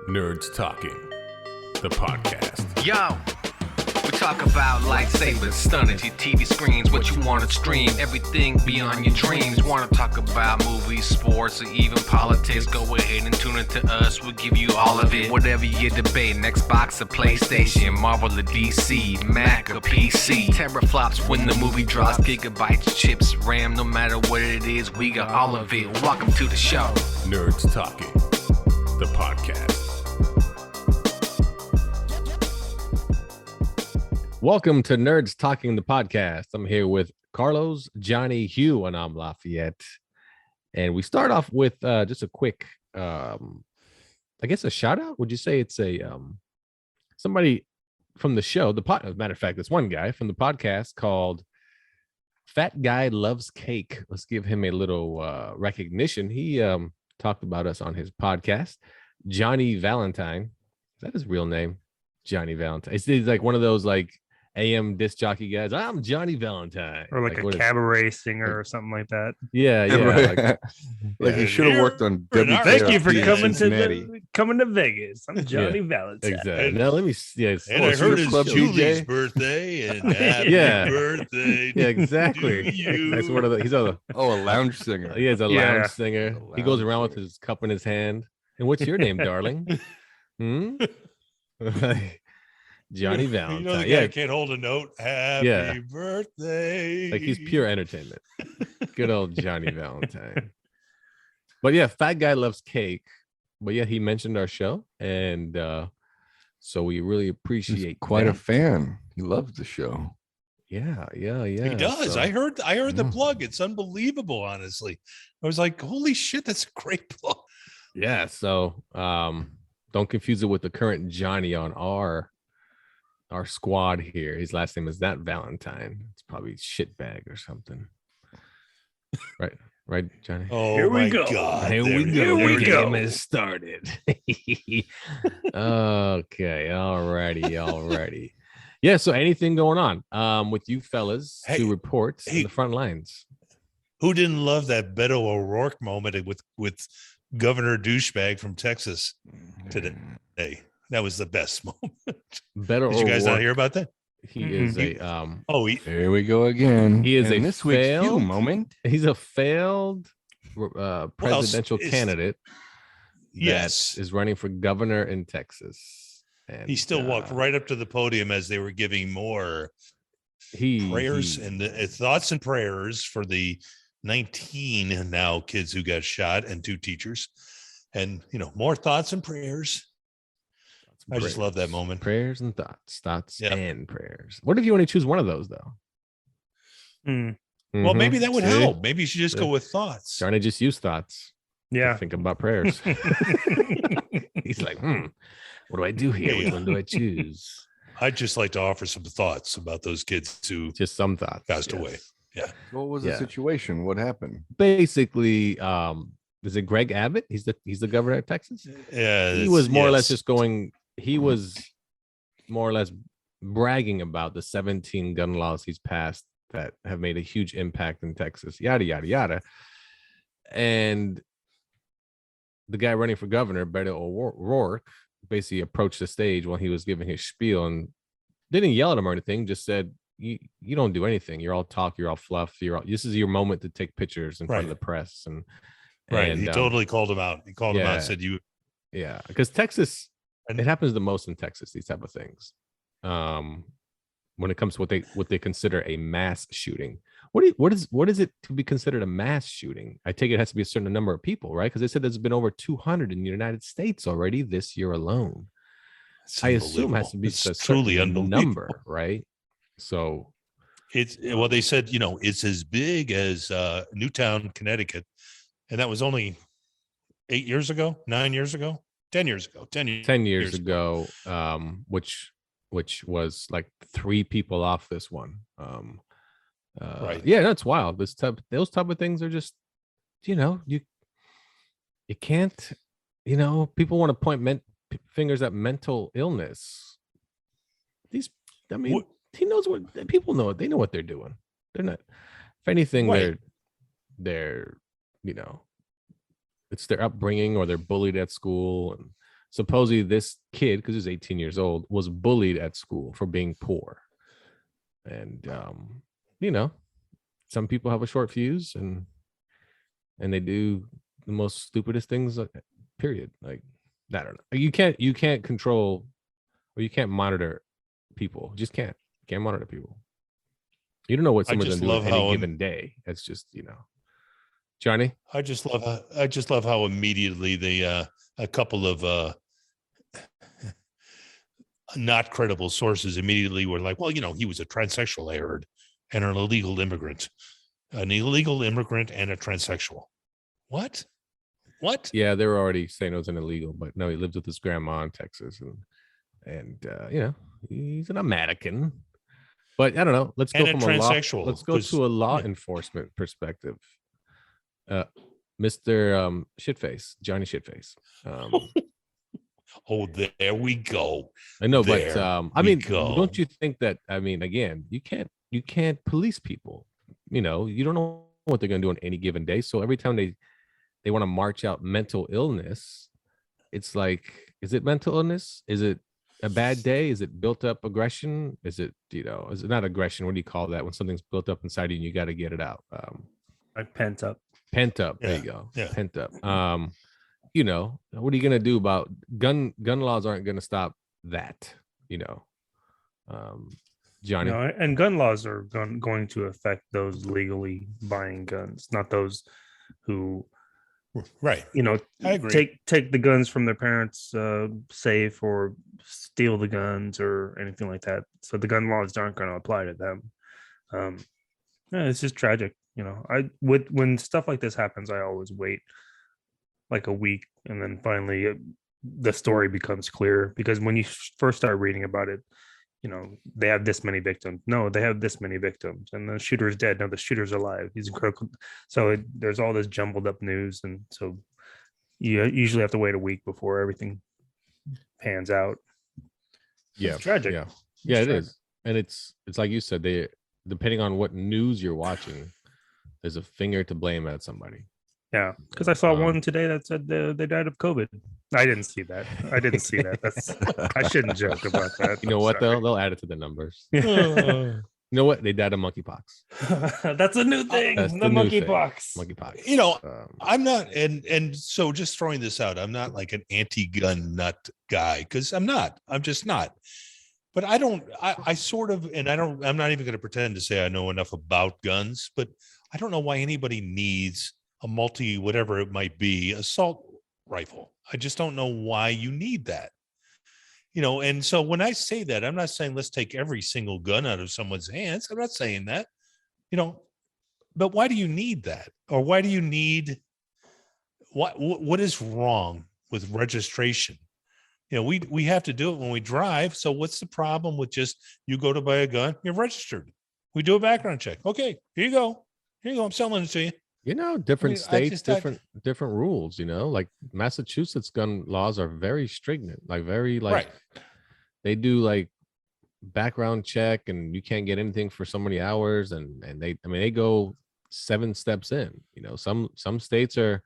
Nerds Talking, the podcast. Yo, we talk about lightsabers, stunning your TV screens, what you want to stream, everything beyond your dreams. Want to talk about movies, sports, or even politics? Go ahead and tune into us. We'll give you all of it. Whatever you're debating, Xbox or PlayStation, Marvel or DC, Mac or PC. Teraflops when the movie drops, gigabytes, chips, RAM, no matter what it is, we got all of it. Welcome to the show. Nerds Talking, the podcast. Welcome to Nerds Talking, the podcast. I'm here with Carlos, Johnny, Hugh, and I'm Lafayette. And we start off with just a quick, I guess a shout out. Would you say it's a somebody from the show? As a matter of fact, it's one guy from the podcast called Fat Guy Loves Cake. Let's give him a little recognition. He talked about us on his podcast. Joey Valentine. Is that his real name? Joey Valentine. He's like one of those like AM disc jockey guys. I'm Joey Valentine, or like a cabaret singer or something like that. Yeah. Like he should have worked on WKRP. Thank you for Cincinnati. coming to Vegas. I'm Joey Valentine. Exactly. Now let me. Yes. And I heard it's Club Julie's DJ. birthday, and happy Yeah. birthday. Yeah, exactly. to you. That's one of the. He's a lounge singer. He is a Yeah. lounge singer. He goes around with his cup in his hand. And what's your name, darling? Joey Valentine. You know the guy can't hold a note. Happy birthday. Like he's pure entertainment. Good old Joey Valentine. But yeah, Fat Guy Loves Cake. But yeah, he mentioned our show, and so we really appreciate. He's quite a that. fan. He loves the show. Yeah. He does. So- I heard the plug. It's unbelievable, honestly. I was like, holy shit, that's a great plug. Yeah. So don't confuse it with the current Johnny on our squad here. His last name is not Valentine. It's probably shitbag or something. Right, Johnny? Oh, Here we my go. God. Here There we it go. is. The game has started. Okay. Alrighty. Yeah. So anything going on with you fellas to report in the front lines? Who didn't love that Beto O'Rourke moment with Governor Douchebag from Texas today? That was the best moment. Better. Did you guys not hear about that? He is a Here we go again. He is And a this week's failed Hugh moment. He's a failed presidential it's- candidate. Yes. That is running for governor in Texas. And He still walked right up to the podium as they were giving more prayers and the thoughts and prayers for the 19 now kids who got shot and 2 teachers, and more thoughts and prayers. I just love that moment. Prayers and thoughts Yeah. and prayers. What if you only choose one of those though? Well, maybe that would See? help. Maybe you should just go with thoughts. Trying to just use thoughts. Yeah. Think about prayers. He's like, what do I do here? Which one do I choose? I'd just like to offer some thoughts about those kids who Just some thoughts. passed yes. away. Yeah. What was Yeah. the situation? What happened? Basically, is it Greg Abbott? He's the governor of Texas. Yeah. He was more or less yes. just going. He was more or less bragging about the 17 gun laws he's passed that have made a huge impact in Texas. Yada yada yada. And the guy running for governor, Beto O'Rourke, basically approached the stage while he was giving his spiel and didn't yell at him or anything. Just said, "You don't do anything. You're all talk. You're all fluff. This is your moment to take pictures in front of the press." And Right. He totally called him out. He called him out and said, Yeah, because Texas, it happens the most in Texas, these type of things. When it comes to what they consider a mass shooting. What is it to be considered a mass shooting? I take it has to be a certain number of people, right? Because they said there's been over 200 in the United States already this year alone. I assume it has to be It's a truly certain unbelievable. number, right? So they said, it's as big as Newtown, Connecticut. And that was only 8 years ago, 9 years ago, 10 years ago, 10 years ago, which was like 3 people off this one. Right. Yeah, that's wild. Those type of things are just, you can't, people want to point fingers at mental illness. He knows what people know. They know what they're doing. They're not, if anything, Right. they're it's their upbringing or they're bullied at school, and supposedly this kid, because he's 18 years old, was bullied at school for being poor. And you know, some people have a short fuse and they do the most stupidest things, period. Like, I don't know. You can't control, or you can't monitor people. Just can't monitor people. You don't know what someone's gonna do on any given day. That's just, you know. Johnny? I just love how immediately they a couple of not credible sources immediately were like, well, you know, he was a transsexual, I heard, and an illegal immigrant and a transsexual. What? Yeah, they were already saying it was an illegal, but no, he lived with his grandma in Texas, and you know, he's an American. But I don't know. Let's go from transsexual. Let's go to a law enforcement perspective. Mr. Shitface, Johnny Shitface. Oh, there we go. I know, but I mean, don't you think that? I mean, again, you can't police people. You know, you don't know what they're going to do on any given day. So every time they want to march out mental illness, it's like, is it mental illness? Is it a bad day? Is it built up aggression? Is it, you know, is it not aggression? What do you call that when something's built up inside you and you got to get it out? Like pent up. There you go. Yeah. Pent up. You know, what are you gonna do about gun laws? Aren't gonna stop that, you know. Johnny. No, and gun laws are going to affect those legally buying guns, not those who, right, you know, I agree, take the guns from their parents' safe, or steal the guns or anything like that. So the gun laws aren't going to apply to them. Yeah, it's just tragic. You know, when stuff like this happens, I always wait like a week, and then finally the story becomes clear, because when you first start reading about it, you know, they have this many victims. No, they have this many victims, and the shooter's dead. No, the shooter's alive. He's incredible. So there's all this jumbled up news, and so you usually have to wait a week before everything pans out. Yeah, it's tragic. Yeah, it is, and it's like you said, they, depending on what news you're watching, there's a finger to blame at somebody. Yeah, because I saw one today that said they died of COVID. I didn't see that. That's I shouldn't joke about that. You know what, though? They'll add it to the numbers. You know what? They died of monkeypox. That's a new thing. The monkeypox. Monkeypox. You know, I'm not, and so just throwing this out, I'm not like an anti-gun nut guy, because I'm just not. But I sort of, and I'm not even going to pretend to say I know enough about guns, but I don't know why anybody needs a whatever it might be, assault rifle. I just don't know why you need that. You know, and so when I say that, I'm not saying let's take every single gun out of someone's hands. I'm not saying that, you know, but why do you need that? Or why do you need, what is wrong with registration? You know, we have to do it when we drive. So what's the problem with just, you go to buy a gun, you're registered. We do a background check. Okay, here you go. I'm selling it to you. You know, different states, different rules, you know, like Massachusetts gun laws are very stringent, like very, like, right. They do like background check, and you can't get anything for so many hours. And they go 7 steps in, you know, some states are,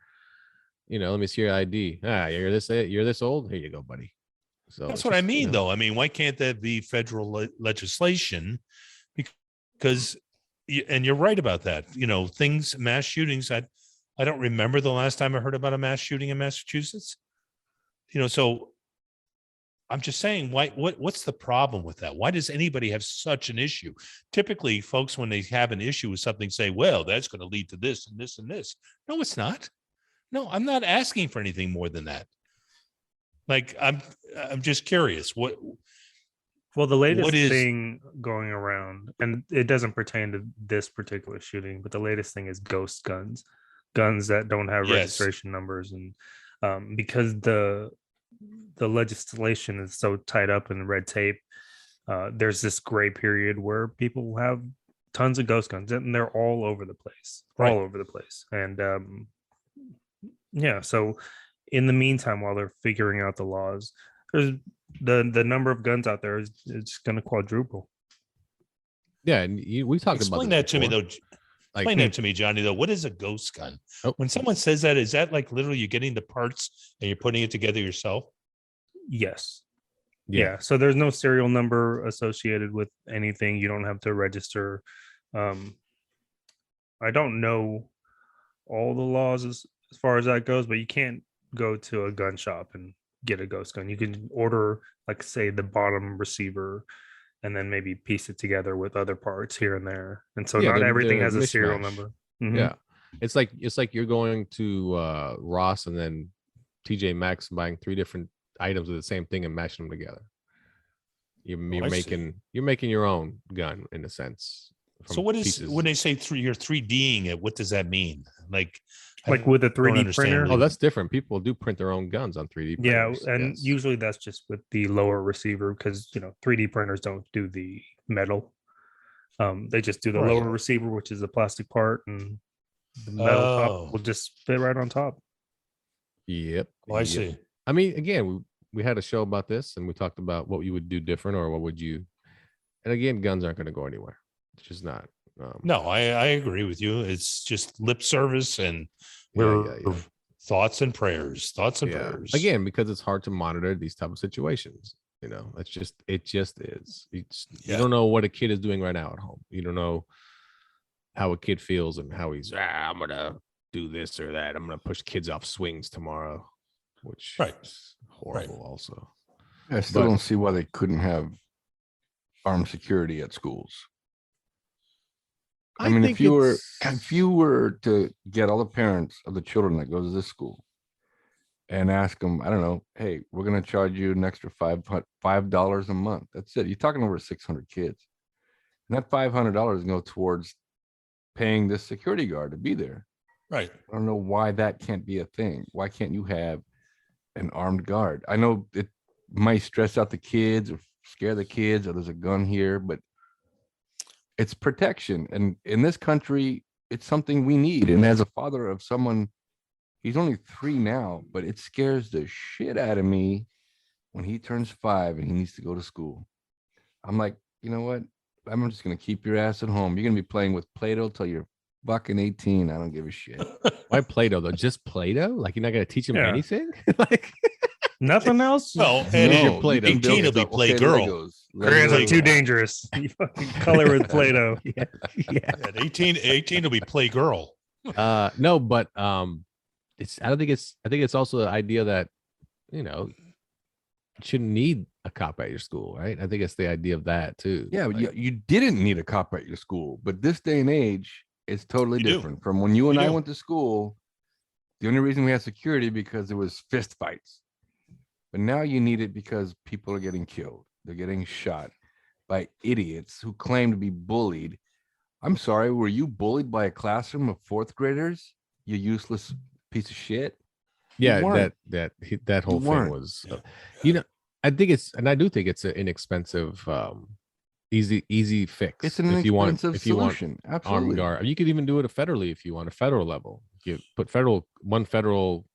you know, let me see your ID. You're this old. Here you go, buddy. So that's what I mean, you know, though. I mean, why can't that be federal legislation? Because, and you're right about that. You know, mass shootings. I don't remember the last time I heard about a mass shooting in Massachusetts. You know, so I'm just saying, what's the problem with that? Why does anybody have such an issue? Typically, folks, when they have an issue with something, say, well, that's going to lead to this and this and this. No, it's not. No, I'm not asking for anything more than that. Like, I'm just curious. Well, the latest thing going around, and it doesn't pertain to this particular shooting, but the latest thing is ghost guns that don't have registration numbers. And because the legislation is so tied up in red tape, there's this gray period where people have tons of ghost guns, and they're all over the place, And so in the meantime, while they're figuring out the laws, there's the number of guns out there is going to quadruple. Yeah, and we talked about that to me, though. Explain that to me, Johnny, though. What is a ghost gun? When someone says that, is that like literally you're getting the parts and you're putting it together yourself? Yes. Yeah. So there's no serial number associated with anything. You don't have to register. I don't know all the laws as far as that goes, but you can't go to a gun shop and get a ghost gun. You can order, like, say, the bottom receiver, and then maybe piece it together with other parts here and there. And so not everything has a serial number. Mm-hmm. Yeah. It's like you're going to Ross and then TJ Maxx buying 3 different items of the same thing and mashing them together. You're making your own gun in a sense. So what is pieces. When they say you're 3Ding it? What does that mean? Like with a 3D printer? Oh, that's different. People do print their own guns on 3D printers. Yeah, and usually that's just with the lower receiver because 3D printers don't do the metal. They just do the lower receiver, which is the plastic part, and the metal top will just fit right on top. Yep. Oh, I see. I mean, again, we had a show about this, and we talked about what you would do different, or what would you. And again, guns aren't going to go anywhere. It's just not. No, I agree with you. It's just lip service and thoughts and prayers. Thoughts and prayers. Again, because it's hard to monitor these type of situations. It just is. You don't know what a kid is doing right now at home. You don't know how a kid feels and how he's. I'm gonna do this or that. I'm gonna push kids off swings tomorrow, which is horrible. Also, I still don't see why they couldn't have armed security at schools. I mean, if you were to get all the parents of the children that go to this school and ask them, I don't know, hey, we're going to charge you an extra $5 a month. That's it. You're talking over 600 kids. And that $500 go towards paying this security guard to be there. Right. I don't know why that can't be a thing. Why can't you have an armed guard? I know it might stress out the kids or scare the kids, or there's a gun here, but it's protection. And in this country, it's something we need. And as a father of someone, he's only 3 now, but it scares the shit out of me when he turns 5 and he needs to go to school. I'm like, you know what? I'm just going to keep your ass at home. You're going to be playing with Play-Doh till you're fucking 18. I don't give a shit. Why Play-Doh though? Just Play-Doh? Like you're not going to teach him anything? Like nothing else? Well, and 18 will be Play Girl. Crayons are too dangerous. You fucking color with Play-Doh. At 18 will be Play Girl. No, but I think it's also the idea that you shouldn't need a cop at your school, right? I think it's the idea of that too. Yeah, like, you didn't need a cop at your school, but this day and age, it's totally different. From when you and I went to school, the only reason we had security because there was fist fights. But now you need it because people are getting killed. They're getting shot by idiots who claim to be bullied. I'm sorry, were you bullied by a classroom of 4th graders? You useless piece of shit. Yeah, that whole thing was, I think I do think it's an inexpensive, easy fix. It's an inexpensive solution. Absolutely. Armed guard. You could even do it federally if you want, a federal level. You put one federal,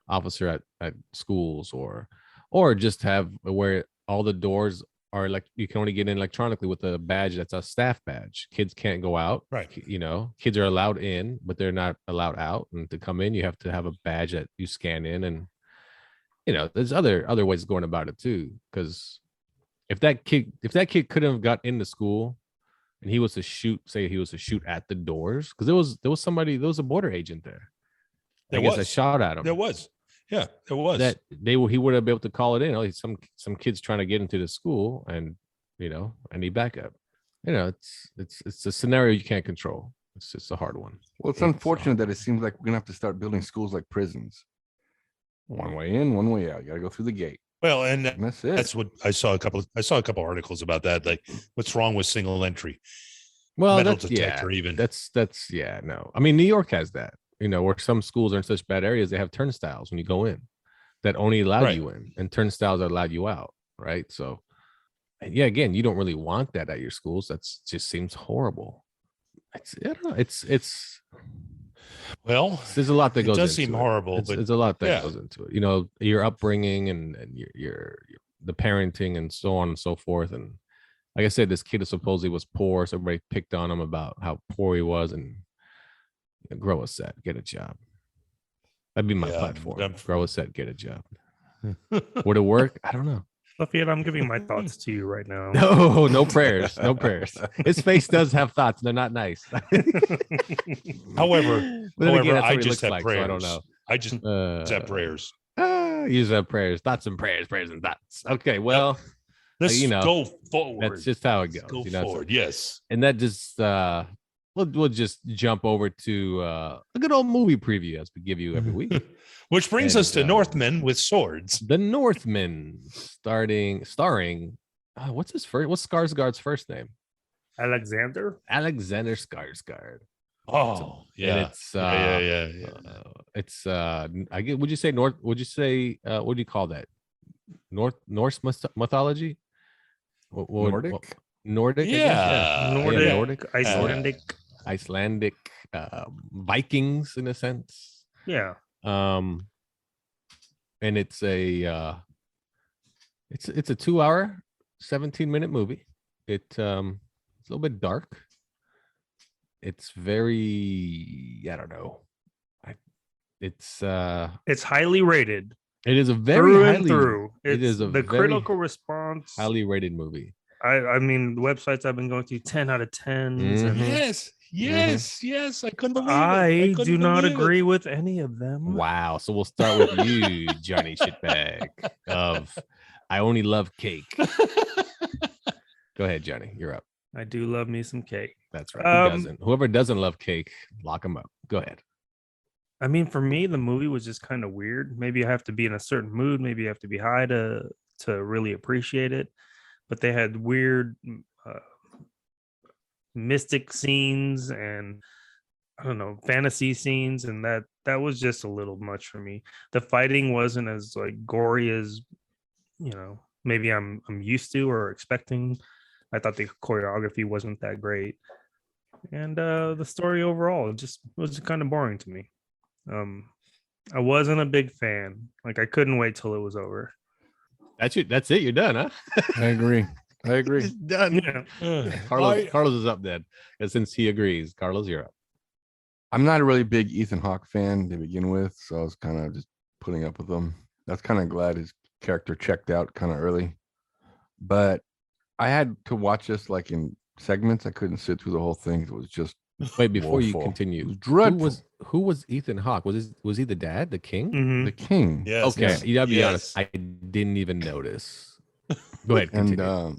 officer at schools, or just have where all the doors are like you can only get in electronically with a badge that's a staff badge. Kids can't go out. Right. Kids are allowed in, but they're not allowed out. And to come in, you have to have a badge that you scan in. And there's other ways of going about it too. Because if that kid couldn't have got into school and he was to shoot at the doors, because there was a border agent there. I guess I shot at him. There was. Yeah, there was. That he would have been able to call it in. Some kids trying to get into the school, and I need backup. It's a scenario you can't control. It's just a hard one. Well, it's unfortunate that it seems like we're gonna have to start building schools like prisons. One way in, one way out. You gotta go through the gate. Well, and that's it. That's what I saw. I saw a couple articles about that. Like, what's wrong with single entry? Well, metal detector, even. That's no. I mean, New York has that. Where some schools are in such bad areas, they have turnstiles when you go in that only allow you in, and turnstiles that allow you out, right? So, again, you don't really want that at your schools. That's just seems horrible. I don't know. It's well, there's a lot that goes. It does seem horrible, but it's a lot that goes into it. Your upbringing and your the parenting and so on and so forth. And like I said, this kid supposedly was poor, so everybody picked on him about how poor he was, and grow a set, get a job. That'd be my platform. Grow a set, get a job. Would it work? I don't know. Lafayette, I'm giving my thoughts to you right now. No prayers. No prayers. His face does have thoughts. They're not nice. However, But then again, that's I what he just looks have like, prayers. so I don't know. I just have prayers. You just have prayers, thoughts and prayers, prayers and thoughts. Okay, well, Let's you know, go forward. that's just how it goes. Go you know, forward. Yes. and that just we'll just jump over to a good old movie preview as we give you every week. Which brings And, us to Northman with swords. The Northman, starring what's Skarsgård's first name? Alexander Skarsgård. Oh, And yeah. it's Yeah. it's I get, would you say what do you call that? Norse mythology? Nordic, I guess? Yeah. Nordic, Icelandic Vikings in a sense. Yeah. And it's a 2-hour 17-minute movie. It's a little bit dark. It's very, I don't know. It's highly rated. It is a very Through highly, and through. it It's is a the very critical response. highly rated movie. I mean, the websites I've been going to 10 out of 10s. Mhm. Yes. I couldn't believe it. I couldn't do not believe it. agree with any of them. Wow. So we'll start with you, Johnny Shitbag of I Only Love Cake. Go ahead, Johnny. You're up. I do love me some cake. That's right. Who doesn't? Whoever doesn't love cake, lock him up. Go ahead. I mean, for me, the movie was just kind of weird. Maybe I have to be in a certain mood. Maybe you have to be high to really appreciate it. But they had weird mystic scenes and I don't know, fantasy scenes, and that was just a little much for me. The fighting wasn't as like gory as maybe I'm used to or expecting. I thought the choreography wasn't that great, and the story overall was kind of boring to me. I wasn't a big fan. Like I couldn't wait till it was over. That's it. You're done, huh? I agree. It's done. Yeah. Carlos is up then. And since he agrees, Carlos, you're up. I'm not a really big Ethan Hawke fan to begin with, so I was kind of just putting up with him. I was kind of glad his character checked out kind of early, but I had to watch this like in segments. I couldn't sit through the whole thing. It was just Wait, before you woeful. It continue, was dreadful. who was Ethan Hawke? Was he the dad, the king? Mhm. The king. Yes. Okay, yes, you gotta be yes. honest. I didn't even notice. Go ahead, And continue.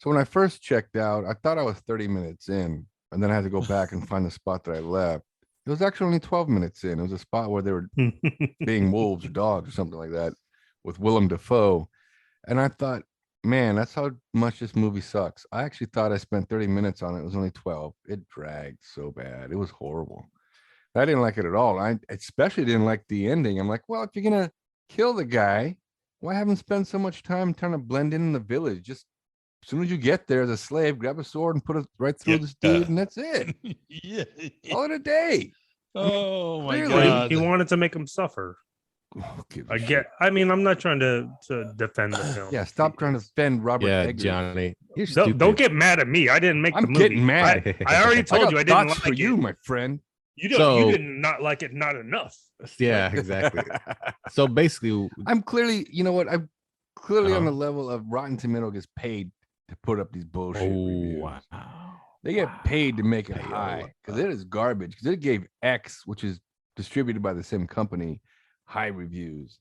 so when I first checked out, I thought I was 30 minutes in, and then I had to go back and find the spot that I left. It was actually only 12 minutes in. It was a spot where they were being wolves or dogs or something like that with Willem Dafoe. And I thought, man, that's how much this movie sucks. I actually thought I spent 30 minutes on it. It was only 12. It dragged so bad. It was horrible. I didn't like it at all. I especially didn't like the ending. I'm like, well, if you're going to kill the guy, why haven't spent so much time trying to blend in the village? Just as soon as you get there as a slave, grab a sword and put it right through this dude, and that's it. Yeah. Call it a day. Oh my Clearly. God. He wanted to make him suffer. Oh, give a I shit. get. I mean, I'm not trying to defend the film. Yeah, stop trying to defend Robert Yeah, Eggers. Johnny. You're Don't stupid. get mad at me. I didn't make the I'm movie. getting mad. I already I told got you I didn't thoughts like for you, it. my friend. You don't. So- you did not like it. Not enough. Yeah, exactly. So basically, I'm clearly, you know what? I'm clearly on Uh-huh. the level of Rotten Tomato gets paid to put up these bullshit oh reviews. wow, They get paid to make it Payola. high because it is garbage. Because it gave X, which is distributed by the same company, high reviews,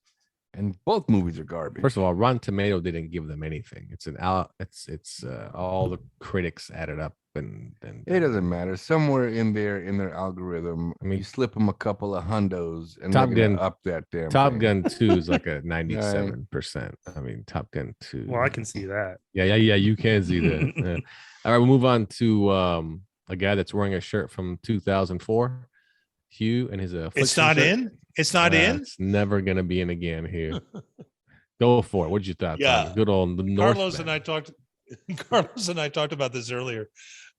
and both movies are garbage. First of all, Rotten Tomato didn't give them anything. It's all the critics added up, and It doesn't matter. Somewhere in their algorithm, I mean, you slip them a couple of hundos, and Top they're gonna Gun- up that damn Top thing. Gun 2 is like a 97%. I mean, Top Gun 2. Well, I can see that. Yeah, you can see that. Yeah. All right, we'll move on to a guy that's wearing a shirt from 2004. Hugh and his It's not in. It's not in. It's never gonna be in again here. Go for it. What'd you thought? Yeah. Good old the Carlos Northman. and I talked. Carlos and I talked about this earlier,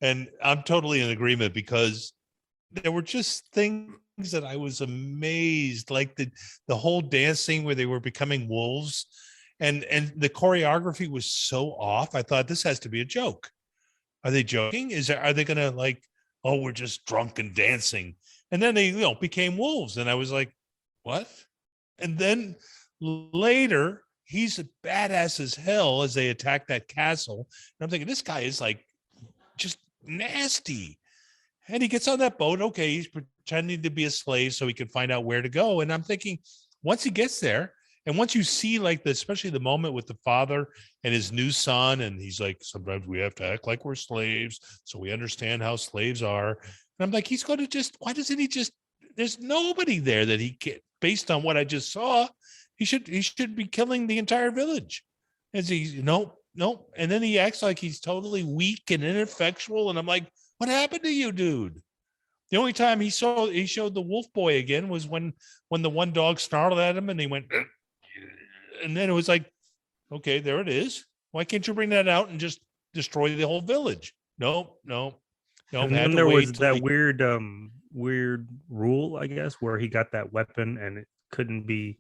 and I'm totally in agreement because there were just things that I was amazed, like the whole dancing where they were becoming wolves, and the choreography was so off. I thought this has to be a joke. Are they joking? Are they gonna like? Oh, we're just drunk and dancing, and then they became wolves, and I was like, what? And then Later, he's a badass as hell as they attack that castle. And I'm thinking, this guy is like just nasty. And he gets on that boat. Okay, he's pretending to be a slave so he can find out where to go. And I'm thinking, once he gets there, and once you see like especially the moment with the father and his new son, and he's like, sometimes we have to act like we're slaves so we understand how slaves are. And I'm like, he's going to just, why doesn't he just, there's nobody there that he can, based on what I just saw, he should be killing the entire village. As he's nope. And then he acts like he's totally weak and ineffectual. And I'm like, what happened to you, dude? The only time he showed the wolf boy again was when the one dog snarled at him and he went, and then it was like, okay, there it is. Why can't you bring that out and just destroy the whole village? No. And then there was that weird rule, I guess, where he got that weapon and it couldn't be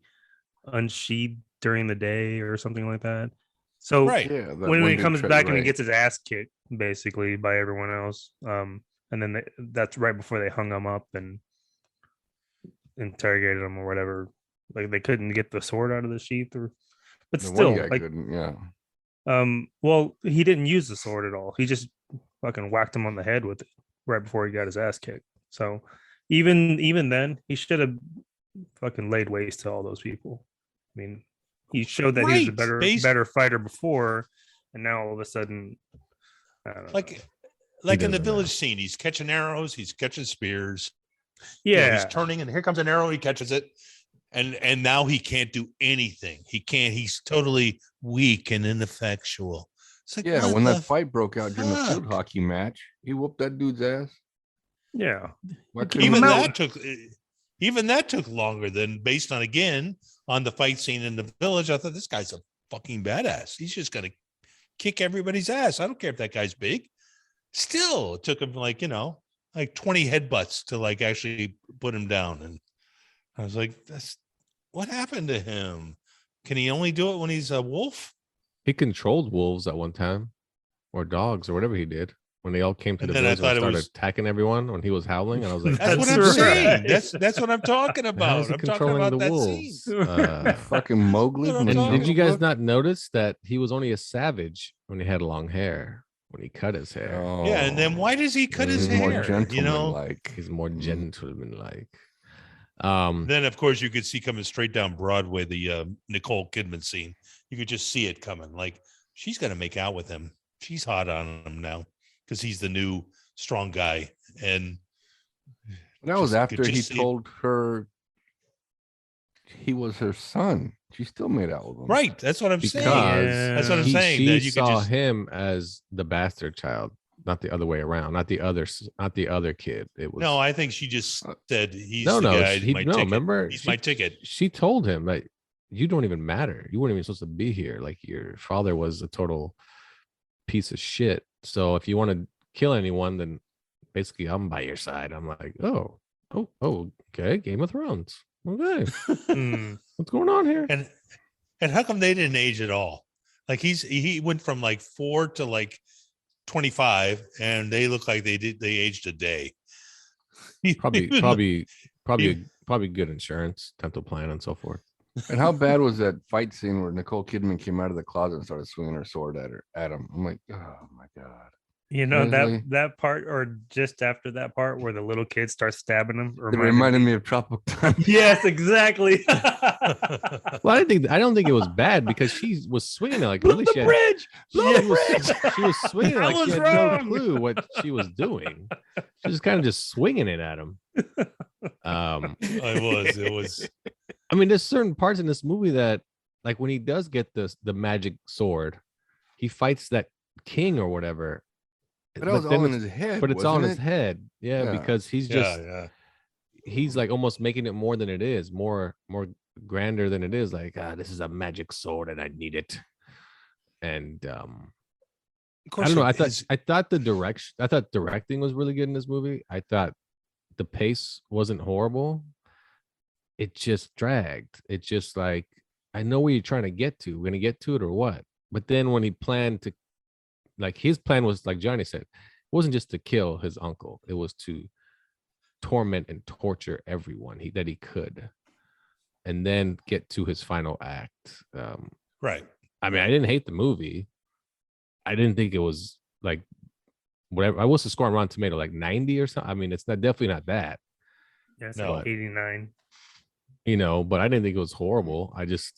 unsheathed during the day or something like that. So right. when he comes back and he gets his ass kicked basically by everyone else, and then that's right before they hung him up and interrogated him or whatever. Like they couldn't get the sword out of the sheath, but still, like, well, he didn't use the sword at all. He just fucking whacked him on the head with it right before he got his ass kicked. So even then, he should have fucking laid waste to all those people. I mean, he showed that he was a better fighter before, and now all of a sudden, I don't know. Like in the village scene, he's catching arrows, he's catching spears. Yeah, he's turning, and here comes an arrow, he catches it. And now he can't do anything. He's totally weak and ineffectual. It's like, when that fight broke out during the field hockey match, he whooped that dude's ass. Yeah. Even that took longer than based on the fight scene in the village. I thought this guy's a fucking badass. He's just gonna kick everybody's ass. I don't care if that guy's big. Still, it took him like 20 headbutts to like actually put him down. And I was like, what happened to him? Can he only do it when he's a wolf? He controlled wolves at one time, or dogs, or whatever he did. When they all came to the village and started attacking everyone when he was howling, and I was like, "That's what I'm saying. That's what I'm talking about. I'm talking about that wolves. scene." Fucking Mowgli. And did you guys not notice that he was only a savage when he had long hair? When he cut his hair, yeah. And then why does he cut his hair? More gentleman-like. He's more gentleman-like. Then of course you could see coming straight down Broadway the Nicole Kidman scene. You could just see it coming. Like she's gonna make out with him. She's hot on him now because he's the new strong guy. And that was after he told her he was her son. She still made out with him. Right. That's what I'm saying. That's what I'm saying. She saw him as the bastard child, not the other way around, not the other kid. It was no. I think she just said he's the guy. Remember, he's my ticket. She told him that you don't even matter. You weren't even supposed to be here. Like your father was a total piece of shit. So if you want to kill anyone, then basically I'm by your side. I'm like, oh, okay, Game of Thrones. Okay, what's going on here? And how come they didn't age at all? Like he went from like 4 to like 25, and they look like they aged a day. Probably good insurance, dental plan, and so forth. And how bad was that fight scene where Nicole Kidman came out of the closet and started swinging her sword at him? I'm like, oh my god. You know, that part, or just after that part where the little kid starts stabbing him, it reminded me of Tropical Time. Yes, exactly. Well, I don't think it was bad because she was swinging it like blow the bridge. She was swinging it like she had no clue what she was doing. She was kind of just swinging it at him. It was. I mean, there's certain parts in this movie that, like, when he does get the magic sword, he fights that king or whatever. But that was all in his head. But it's all in his head. Yeah, because he's just he's like almost making it more than it is, more grander than it is. Like, this is a magic sword and I need it. And of course, I don't know. I thought directing was really good in this movie. I thought the pace wasn't horrible. It just dragged. It's just like, I know where you're trying to get to. We're gonna get to it or what? But then when he planned to, like, his plan was, like Johnny said, it wasn't just to kill his uncle. It was to torment and torture everyone that he could. and then get to his final act. Right. I mean, I didn't hate the movie. I didn't think it was like whatever. I was the score on Rotten Tomato like 90 or something. I mean, it's not definitely not that. Yeah, it's No. like 89. But I didn't think it was horrible. I just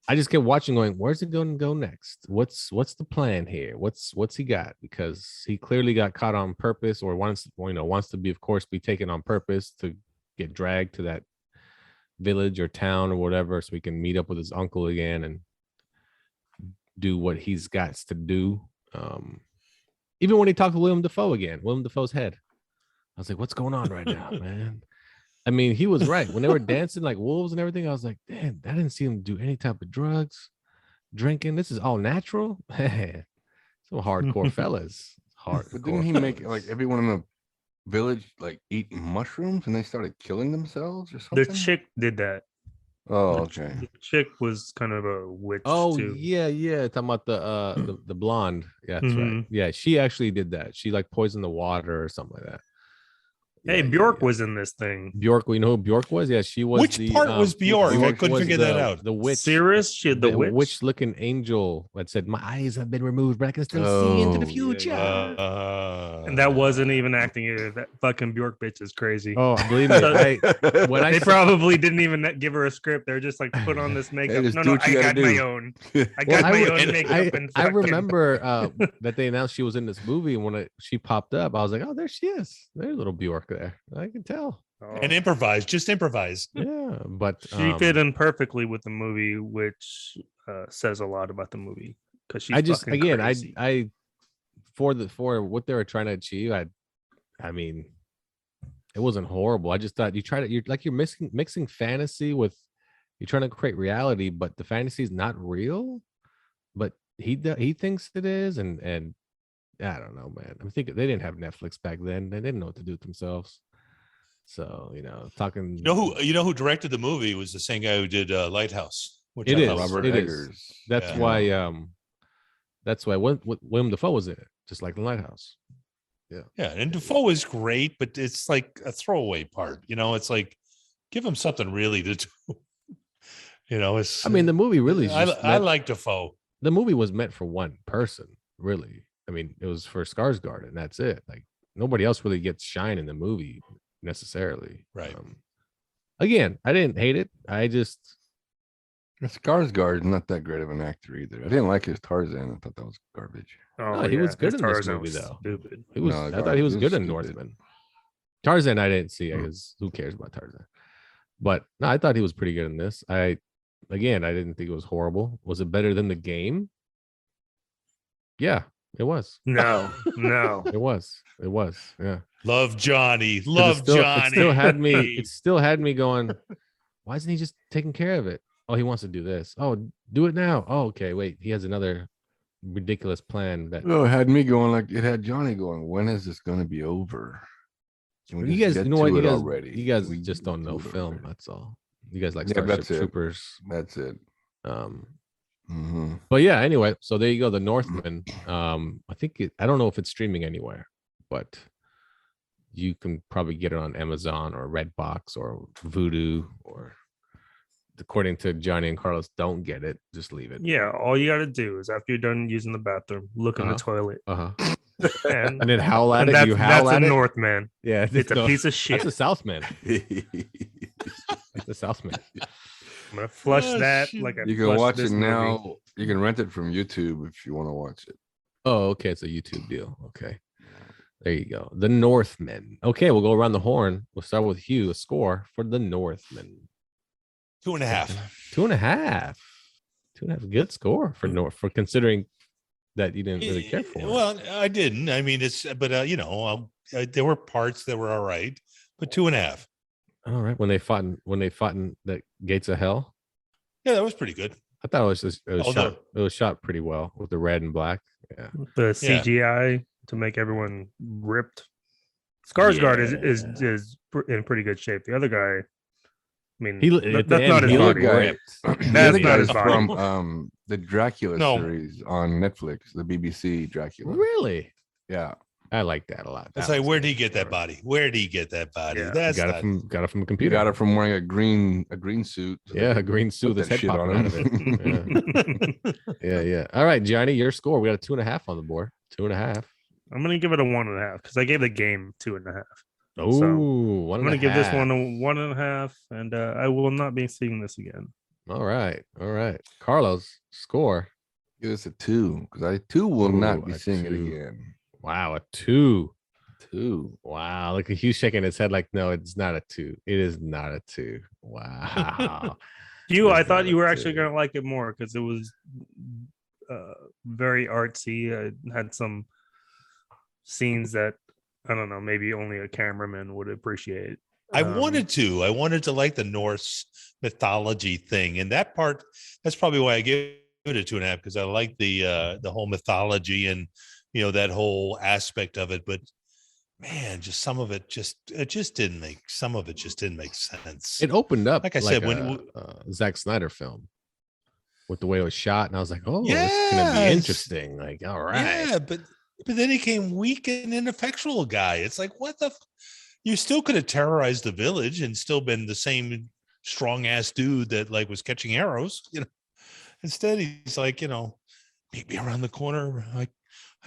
kept watching, going, where's it going to go next? What's the plan here? What's he got? Because he clearly got caught on purpose, or wants to be, of course, be taken on purpose to get dragged to that village or town or whatever, so he can meet up with his uncle again and do what he's got to do. Even when he talked to William Dafoe's head, I was like, what's going on right now, man? I mean, he was right. When they were dancing like wolves and everything, I was like, damn, I didn't see him do any type of drugs, drinking. This is all natural. Some hardcore fellas. Hardcore. But didn't he make like everyone in the village like eat mushrooms and they started killing themselves or something? The chick did that. Oh, okay. The chick was kind of a witch Oh, too. yeah. Talking about the blonde. Yeah, that's right. Yeah, she actually did that. She like poisoned the water or something like that. Hey, Bjork was in this thing. Bjork, we know who Bjork was. Yeah, she was. Which part was Bjork? I couldn't figure that out. The witch. Cirrus, she had the witch. Witch-looking angel that said, "My eyes have been removed, but I can still see into the future." And that wasn't even acting either. That fucking Bjork bitch is crazy. Oh, believe me, They probably didn't even give her a script. They're just like, put on this makeup. just No, do what you I gotta got my do. own. I got my own makeup. And I fucking- remember that they announced she was in this movie, and when she popped up, I was like, "Oh, there she is. There's little Bjork there. I can tell." Oh. And just improvise. Yeah, but She fit in perfectly with the movie, which says a lot about the movie. Because she's crazy. I for what they were trying to achieve, I mean, it wasn't horrible. I just thought you're mixing fantasy with, you're trying to create reality, but the fantasy is not real. But he thinks it is, and I don't know, man. I think they didn't have Netflix back then. They didn't know what to do with themselves. So talking. You know who directed the movie was the same guy who did Lighthouse. Which It I is thought was Robert great. Eggers. That's Yeah. why. That's why William Dafoe was in it, just like the Lighthouse. Yeah, and Defoe is great, but it's like a throwaway part. It's like, give him something really to do. It's. I mean, the movie really. I like Defoe. The movie was meant for one person, really. I mean, it was for Skarsgård, and that's it. Like, nobody else really gets shine in the movie necessarily. Right. Again, I didn't hate it. I just. Skarsgård is not that great of an actor either. I didn't like his Tarzan. I thought that was garbage. No, he was good in this Tarzan movie, was though. Stupid. He was. No, I thought he was it good was in stupid. Northman. Tarzan, I didn't see because who cares about Tarzan? But no, I thought he was pretty good in this. I didn't think it was horrible. Was it better than the game? Yeah, it was. No. It was. Yeah. Love Johnny. 'Cause Love Johnny. It still had me going, why isn't he just taking care of it? Oh, he wants to do this. Oh, do it now. Oh, okay. Wait, he has another ridiculous plan that Oh, it had me going like it had Johnny going. When is this going to be over? Can we you just guys, get you know what, to you it guys, already? you guys We just don't know do it film. already. That's all. You guys like Yeah, Starship that's it. Troopers. That's it. Mhm. But yeah, anyway, so there you go, the Northman. I think I don't know if it's streaming anywhere, but you can probably get it on Amazon or Redbox or Vudu, or according to Johnny and Carlos, don't get it, just leave it. Yeah, all you got to do is after you're done using the bathroom, look in the toilet. And And then howl at it. that's, You howl that's at a it. Northman. Yeah, It's a piece of shit. That's a Southman. That's a Southman. I'm gonna flush Oh, that shit. like I You can flushed watch this it movie. now. You can rent it from YouTube if you want to watch it. Oh, okay, it's a YouTube deal. Okay, there you go. The Northman. Okay, we'll go around the horn. We'll start with Hugh. A score for the Northman. 2.5. 2.5. 2.5. Good score for considering that you didn't really care for it. Well, I didn't. I mean, but there were parts that were all right, but 2.5. All right. When they fought in the gates of hell, Yeah, that was pretty good. I thought it Although- was shot pretty well with the red and black. Yeah. The CGI to make everyone ripped. Skarsgård is in pretty good shape. The other guy, I mean, At the that's not end, his he body. looked ripped. The That's other not guy his is body. from the Dracula No. series on Netflix, the BBC Dracula. Really? Yeah. I like that a lot. It's That like, was where'd good. he get that body? Where did he get that body? Yeah. That's Got not, it from a You computer. got it from wearing a green suit. so they Yeah, a could green suit put with his that head shit popping out of it. Yeah. All right, Johnny, your score. We got a 2.5 on the board. 2.5. I'm gonna give it a 1.5 because I gave the game 2.5. Oh, So, one I'm and gonna a give this one half. a 1.5, and I will not be seeing this again. All right. Carlos, score. Give us a 2 because I too will not be a seeing it 2. again. Wow, a 2. 2. Wow, look at Hugh shaking his head like, no, it's not a 2. It is not a 2. Wow. I It's thought not you a were actually 2. gonna like it more because it was very artsy. It had some scenes that I don't know, maybe only a cameraman would appreciate. I wanted to like the Norse mythology thing, and that part. That's probably why I gave it a 2.5 because I like the whole mythology and that whole aspect of it. But man, just some of it just didn't make sense. It opened up like I said, when a Zack Snyder film with the way it was shot, and I was like, oh, this is gonna be Yes. interesting. Like, all right. yeah, but then he came weak and ineffectual guy. It's like, what the? You still could have terrorized the village and still been the same strong ass dude that like was catching arrows. Instead he's like, meet me around the corner. I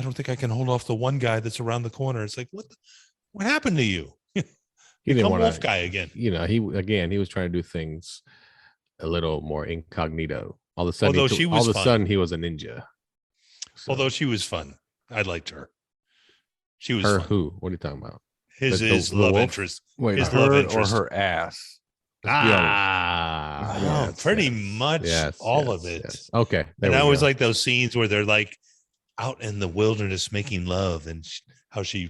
don't think I can hold off the one guy that's around the corner. It's like, what happened to you? He didn't Become want wolf guy again. he was trying to do things a little more incognito. All of a sudden, Although she was all of a fun. sudden he was a ninja. So, Although she was fun. I liked her. She was her fun. who? What are you talking about? His the love wolf? interest. Wait, His love her or interest. her ass? Let's be honest. Yes, pretty much all of it. yes. Okay. And I always like those scenes where they're like out in the wilderness making love, and how she.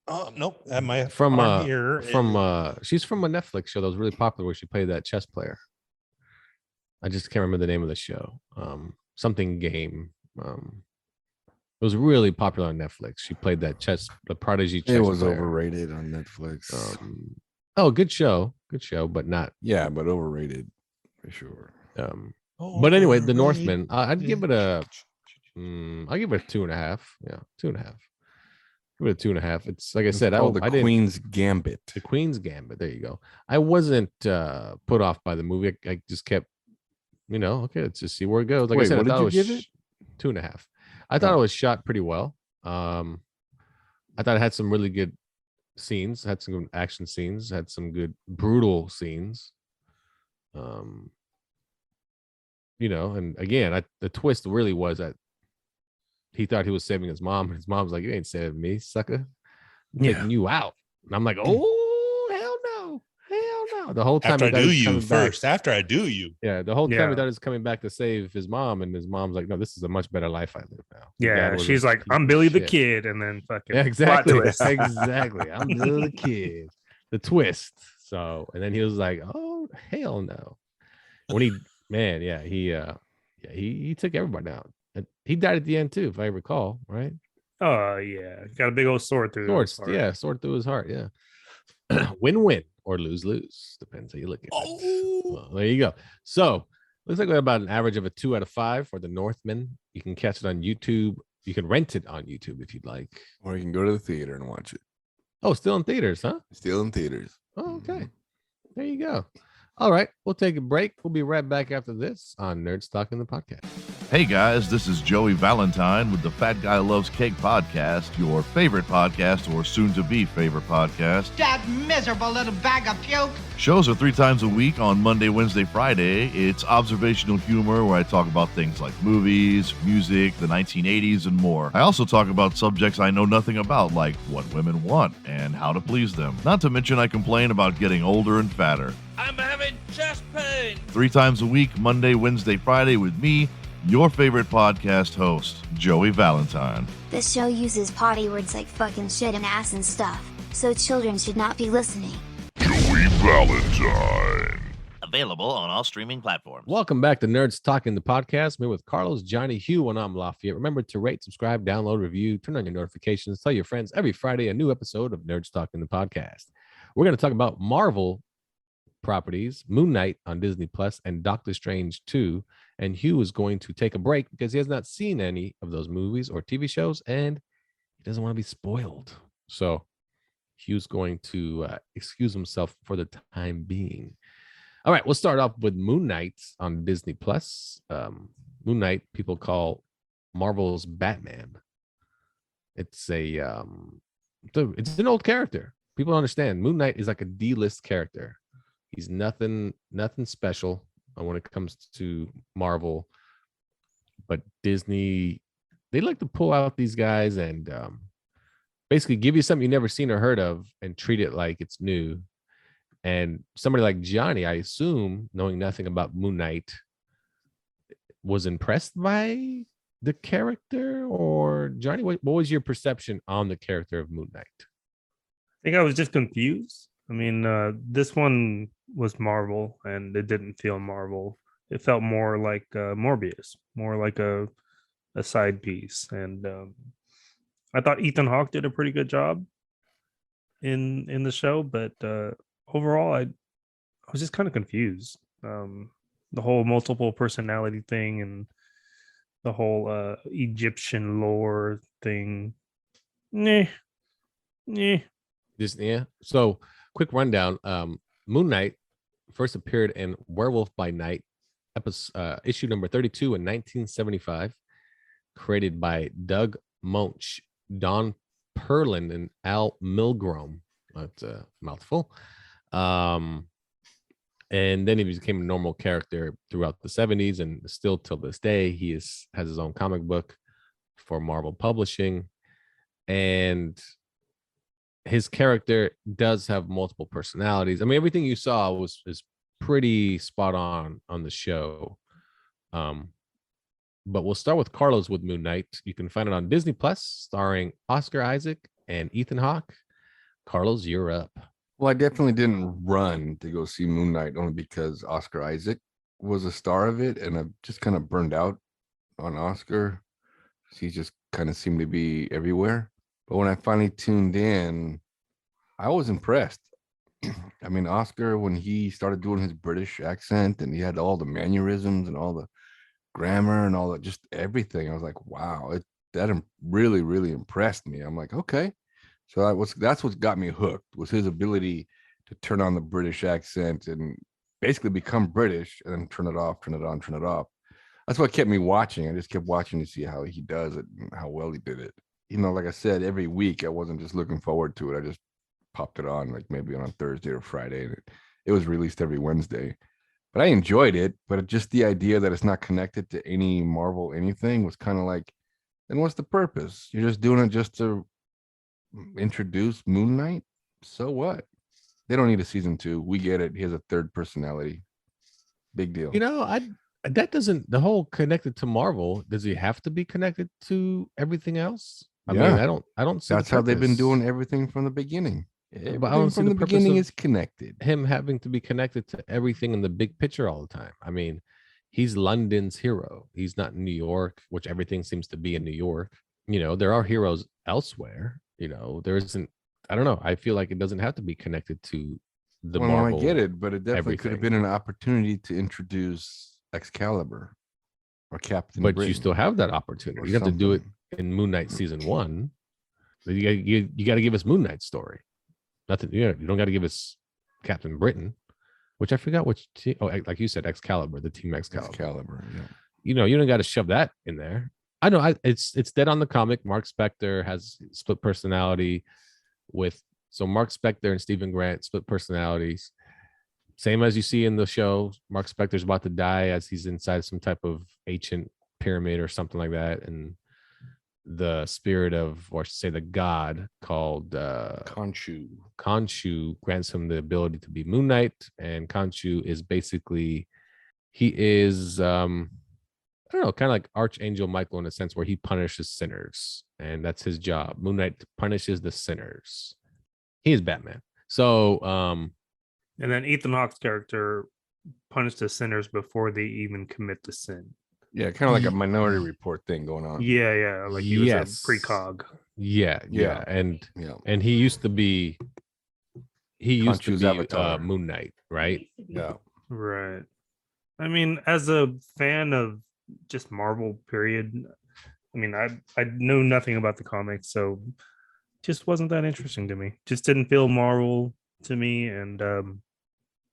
Oh nope! At my arm here. She's from a Netflix show that was really popular where she played that chess player. I just can't remember the name of the show. Something game. It was really popular on Netflix. She played that the prodigy chess It was player. overrated on Netflix. Good show, but not. Yeah, but overrated for sure. But anyway, the Northman. I'd give it a. I'll give it a 2.5. Yeah, 2.5. Give it a 2.5. It's like I said, called I the didn't. Queen's Gambit. The Queen's Gambit. There you go. I wasn't put off by the movie. I just kept, okay, let's just see where it goes. Like I Wait, said, what I thought did you give was it? 2.5. I thought it was shot pretty well. I thought it had some really good scenes, had some good action scenes, had some good brutal scenes. And again, the twist really was that he thought he was saving his mom. His mom's like, "You ain't saving me, sucker. I'm taking you out." And I'm like, "Oh, hell no. The whole time After I he thought do he was you coming first. back. After I do you. Yeah, the whole time he Yeah. thought he was coming back to save his mom, and his mom's like, "No, this is a much better life I live now." Your dad Yeah, was she's a like, piece I'm of Billy the shit. Kid, and then fucking Yeah, exactly. plot twist. Exactly. I'm the kid. The twist. So, and then he was like, "Oh, hell no." When he took everybody out. And he died at the end too, if I recall, right? Oh yeah, got a big old sword through. Sword through his heart. Yeah. Win-win or lose-lose. Depends how you look at it. Oh, Well, there you go. So looks like we're about an average of a 2 out of 5 for the Northman. You can catch it on YouTube. You can rent it on YouTube if you'd like. Or you can go to the theater and watch it. Oh, still in theaters, huh? Still in theaters. Oh, okay. There you go. All right. We'll take a break. We'll be right back after this on Nerds Talking the Podcast. Hey guys, this is Joey Valentine with the Fat Guy Loves Cake podcast, your favorite podcast or soon to be favorite podcast. That miserable little bag of puke. Shows are 3 times a week on Monday, Wednesday, Friday. It's observational humor where I talk about things like movies, music, the 1980s, and more. I also talk about subjects I know nothing about, like what women want and how to please them. Not to mention I complain about getting older and fatter. I'm having chest pain. 3 times a week, Monday, Wednesday, Friday with me, your favorite podcast host, Joey Valentine. This show uses potty words like fucking shit and ass and stuff, so children should not be listening. Joey Valentine. Available on all streaming platforms. Welcome back to Nerds Talking the Podcast. Me with Carlos, Johnny, Hugh, and I'm Lafayette. Remember to rate, subscribe, download, review, turn on your notifications, tell your friends every Friday a new episode of Nerds Talking the Podcast. We're going to talk about Marvel properties, Moon Knight on Disney Plus, and Doctor Strange 2. And Hugh is going to take a break because he has not seen any of those movies or TV shows, and he doesn't want to be spoiled. So Hugh's going to excuse himself for the time being. All right, we'll start off with Moon Knight on Disney Plus. Moon Knight, people call Marvel's Batman. It's it's an old character. People understand. Moon Knight is like a D-list character. He's nothing special when it comes to Marvel, but Disney, they like to pull out these guys and basically give you something you never seen or heard of and treat it like it's new. And somebody like Johnny, I assume, knowing nothing about Moon Knight, was impressed by the character. Or Johnny, what was your perception on the character of Moon Knight? I think I was just confused. I mean, this one was Marvel, and it didn't feel Marvel. It felt more like Morbius, more like a side piece. And I thought Ethan Hawke did a pretty good job in the show, but overall, I was just kind of confused. The whole multiple personality thing and the whole Egyptian lore thing. Yeah. So, quick rundown. Moon Knight first appeared in Werewolf by Night, issue number 32 in 1975, created by Doug Moench, Don Perlin, and Al Milgrom. That's a mouthful. And then he became a normal character throughout the 70s, and still till this day, he has his own comic book for Marvel Publishing. And his character does have multiple personalities. I mean, everything you saw is pretty spot on the show. But we'll start with Carlos with Moon Knight. You can find it on Disney Plus, starring Oscar Isaac and Ethan Hawke. Carlos, you're up. Well, I definitely didn't run to go see Moon Knight only because Oscar Isaac was a star of it, and I'm just kind of burned out on Oscar. He just kind of seemed to be everywhere. But when I finally tuned in, I was impressed. I mean, Oscar, when he started doing his British accent and he had all the mannerisms and all the grammar and all that, just everything, I was like, wow, that really, really impressed me. I'm like, okay. So that's what got me hooked, was his ability to turn on the British accent and basically become British and then turn it off, turn it on, turn it off. That's what kept me watching. I just kept watching to see how he does it and how well he did it. You know, like I said, every week I wasn't just looking forward to it. I just popped it on, like maybe on Thursday or Friday. And it was released every Wednesday. But I enjoyed it. But just the idea that it's not connected to any Marvel anything was kind of like, then what's the purpose? You're just doing it just to introduce Moon Knight? So what? They don't need a season 2. We get it. He has a third personality. Big deal. You know, that doesn't, the whole connected to Marvel, does he have to be connected to everything else? I mean, I don't see. That's how they've been doing everything from the beginning. But I don't see from the beginning is connected. Him having to be connected to everything in the big picture all the time. I mean, he's London's hero. He's not in New York, which everything seems to be in New York. You know, there are heroes elsewhere. You know, there isn't. I don't know. I feel like it doesn't have to be connected to the Marvel. I get it, but it definitely could have been an opportunity to introduce Excalibur or Captain But Britain, you still have that opportunity. You have to do it in Moon Knight season 1. You got to give us Moon Knight's story. Nothing. You don't got to give us Captain Britain, which I forgot which team. Oh, like you said, Excalibur, the team Excalibur. Yeah. You know, you don't got to shove that in there. I know. It's dead on the comic. Mark Spector has split personality with. So Mark Spector and Stephen Grant split personalities. Same as you see in the show. Mark Spector's about to die as he's inside some type of ancient pyramid or something like that, and the spirit of, or I should say, the god called Khonshu grants him the ability to be Moon Knight. And Khonshu is basically, he is I don't know, kind of like Archangel Michael in a sense, where he punishes sinners, and that's his job. Moon Knight punishes the sinners. He is Batman. So and then Ethan Hawke's character punished the sinners before they even commit the sin. Yeah, kind of like a Minority Report thing going on. Yeah, like he was a precog. Yeah, and he used to be Moon Knight, right? Yeah, right. I mean, as a fan of just Marvel, period, I mean, I know nothing about the comics, so just wasn't that interesting to me. Just didn't feel Marvel to me, and I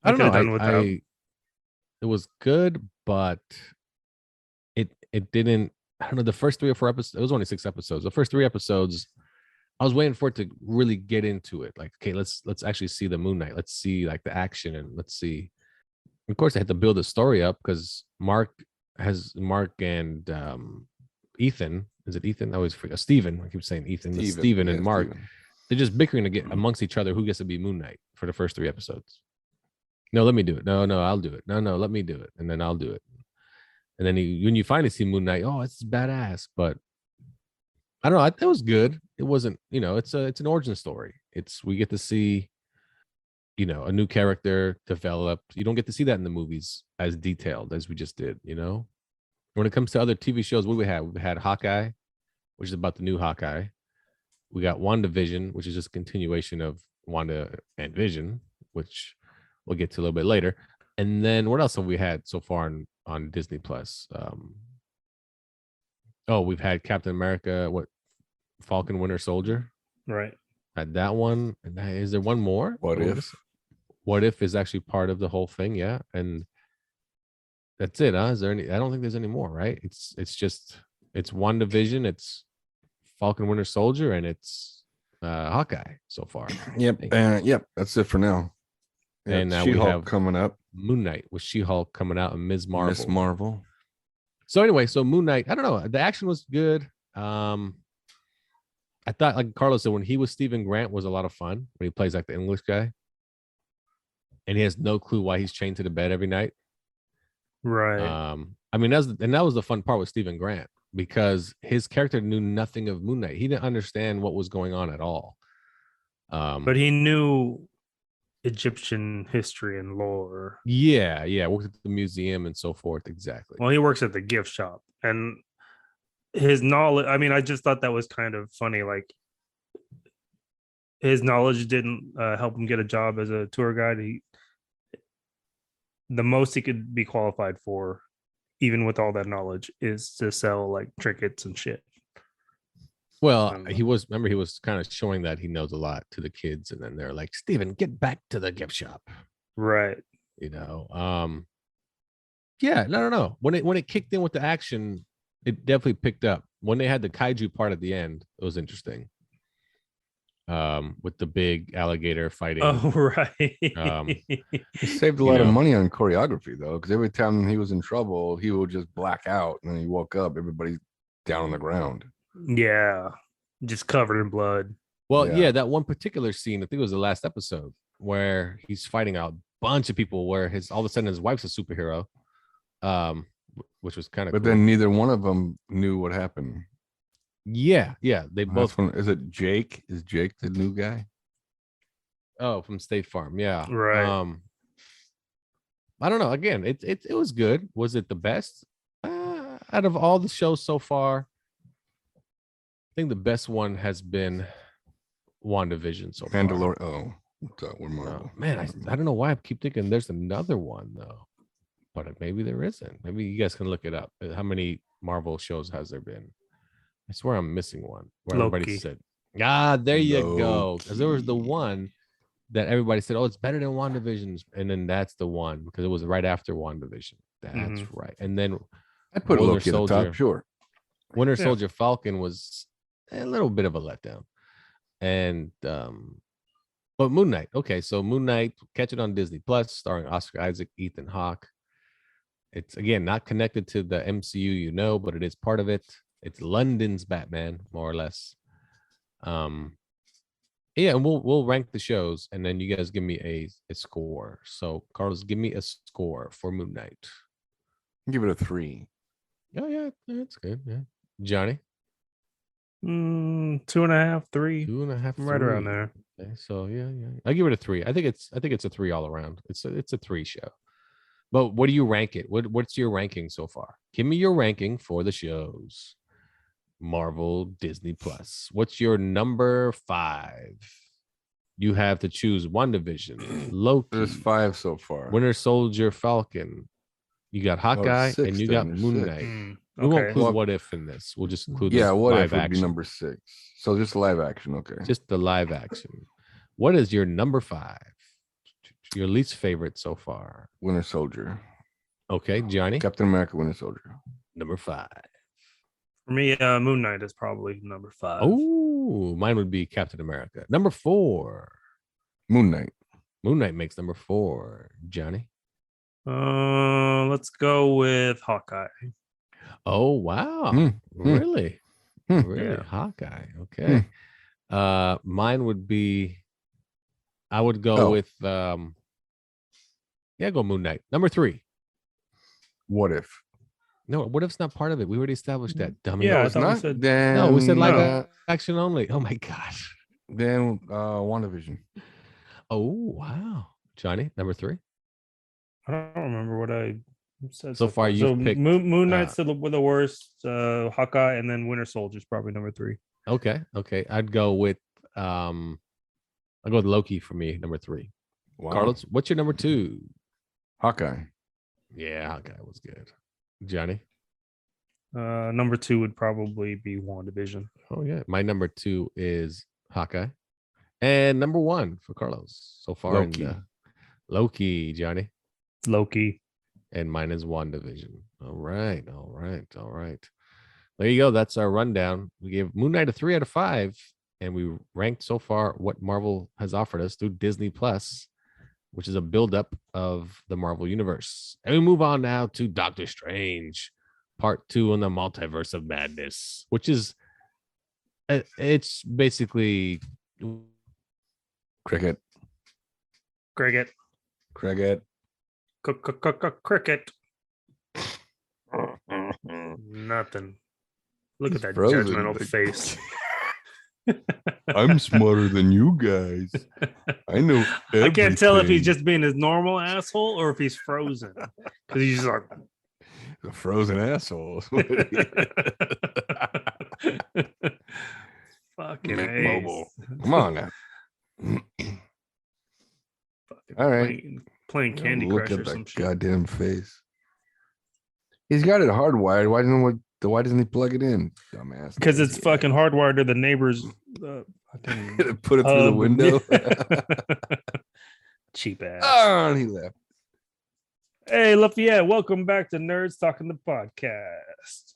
don't know. done without. It was good, but it didn't. I don't know. The first 3 or 4 episodes. It was only 6 episodes. The first 3 episodes, I was waiting for it to really get into it. Like, okay, let's actually see the Moon Knight. Let's see like the action, and let's see. Of course, they had to build the story up because Mark and Ethan. Is it Ethan? I always forget. Steven. I keep saying Ethan. Steven and Mark. Steven. They're just bickering to get amongst each other who gets to be Moon Knight for the first 3 episodes. No, let me do it. No, I'll do it. No, let me do it. And then I'll do it. And then when you finally see Moon Knight, oh, it's badass. But I don't know. It was good. It wasn't, it's an origin story. We get to see, a new character developed. You don't get to see that in the movies as detailed as we just did, When it comes to other TV shows, what we had? We had Hawkeye, which is about the new Hawkeye. We got WandaVision, which is just a continuation of Wanda and Vision, which we'll get to a little bit later. And then what else have we had so far on Disney Plus? We've had Captain America, Falcon Winter Soldier. Right. Had that one. And is there one more? What If? What If is actually part of the whole thing, yeah. And that's it, huh? Is there any? I don't think there's any more, right? It's WandaVision, it's Falcon Winter Soldier, and it's Hawkeye so far. Yep. That's it for now. Yeah, and now She-Hulk we have coming up. Moon Knight with She-Hulk coming out, and Ms. Marvel. Miss Marvel. So anyway, Moon Knight, I don't know. The action was good. I thought, like Carlos said, when he was Stephen Grant was a lot of fun when he plays like the English guy. And he has no clue why he's chained to the bed every night. Right. I mean, that was the fun part with Stephen Grant, because his character knew nothing of Moon Knight. He didn't understand what was going on at all. But he knew Egyptian history and lore. Yeah. Worked at the museum and so forth. Exactly. Well, he works at the gift shop, and his knowledge. I mean, I just thought that was kind of funny. Like, his knowledge didn't help him get a job as a tour guide. The most he could be qualified for, even with all that knowledge, is to sell like trinkets and shit. Well, he was kind of showing that he knows a lot to the kids, and then they're like, Steven, get back to the gift shop. Right. Yeah, no. When it kicked in with the action, it definitely picked up. When they had the kaiju part at the end, it was interesting. With the big alligator fighting. Oh, right. He saved a lot of money on choreography, though, because every time he was in trouble, he would just black out, and then he woke up, everybody's down on the ground. Yeah, just covered in blood. Well, yeah, that one particular scene, I think it was the last episode, where he's fighting a bunch of people, where all of a sudden his wife's a superhero, which was kind of. But cool. Then neither one of them knew what happened. Yeah, they both. Is it Jake? Is Jake the new guy? Oh, from State Farm, yeah. Right. I don't know. Again, it was good. Was it the best out of all the shows so far? I think the best one has been WandaVision so far. Mandalorian. Oh, we're Marvel. Man, I don't know why I keep thinking there's another one though, but maybe there isn't. Maybe you guys can look it up. How many Marvel shows has there been? I swear I'm missing one where everybody said, there you go. Because there was the one that everybody said, it's better than WandaVision. And then that's the one, because it was right after WandaVision. That's right. And then I put Loki at the top, sure. Winter Soldier Falcon was a little bit of a letdown. And but Moon Knight. Okay, so Moon Knight, catch it on Disney Plus, starring Oscar Isaac, Ethan Hawke. It's again not connected to the MCU, but it is part of it. It's London's Batman, more or less. And we'll rank the shows, and then you guys give me a score. So, Carlos, give me a score for Moon Knight. Give it a 3. Oh yeah, that's good. Yeah, Johnny. 2.5, 3. 2.5, right around there. Okay, so yeah, I give it a 3. I think it's a 3 all around. It's a 3 show. But what do you rank it? What's your ranking so far? Give me your ranking for the shows. Marvel, Disney Plus. What's your number 5? You have to choose WandaVision, Loki. There's 5 so far. Winter Soldier, Falcon. You got Hawkeye, and you got Moon Knight. We won't Okay. include what if in this. We'll just include Yeah, what live if would be action. number 6. So just live action. Okay. Just the live action. What is your number 5? Your least favorite so far? Winter Soldier. Okay, Johnny. Captain America, Winter Soldier. Number 5. For me, Moon Knight is probably number 5. Oh, mine would be Captain America. Number 4. Moon Knight. Moon Knight makes number 4. Johnny. Let's go with Hawkeye. Oh wow. Really? Really? Yeah. Hawkeye. Okay. Mine would be I would go with go Moon Knight. Number 3. What if? No, what if's not part of it? We already established that, dummy. Yeah, No, I it's thought we not. said- Then, No, we said live action only. Oh my gosh. Then WandaVision. Oh wow. Johnny, number 3. I don't remember what I said So far, you've picked, Moon Knight's the worst, Hawkeye, and then Winter Soldier's probably number 3. Okay. I'd go with I'll go with Loki for me, number 3. Wow. Carlos, what's your number 2? Hawkeye. Yeah, Hawkeye was good. Johnny. Number 2 would probably be WandaVision. Oh yeah, my number 2 is Hawkeye, and number 1 for Carlos so far. Loki. Loki, Johnny. Loki. And mine is WandaVision. All right. There you go. That's our rundown. We gave Moon Knight a 3 out of 5, and we ranked so far what Marvel has offered us through Disney Plus, which is a buildup of the Marvel Universe. And we move on now to Doctor Strange, Part 2 in the Multiverse of Madness, which is it's basically Cricket. Cricket. Cricket. Cricket. Nothing. Look at that frozen. judgmental face. I'm smarter than you guys. I know. I can't tell if he's everything. just being his normal asshole or if he's frozen. Because he's just like a frozen asshole. fucking Make Ace. mobile. Come on now. All right. Playing Candy Look Crush at or some that shit. goddamn face. He's got it hardwired. Why doesn't he plug it in? Dumbass. Because it's fucking hardwired to the neighbor's fucking Put it through the window. Cheap ass. Oh, and he left. Hey, Lafayette, welcome back to Nerds Talking the Podcast.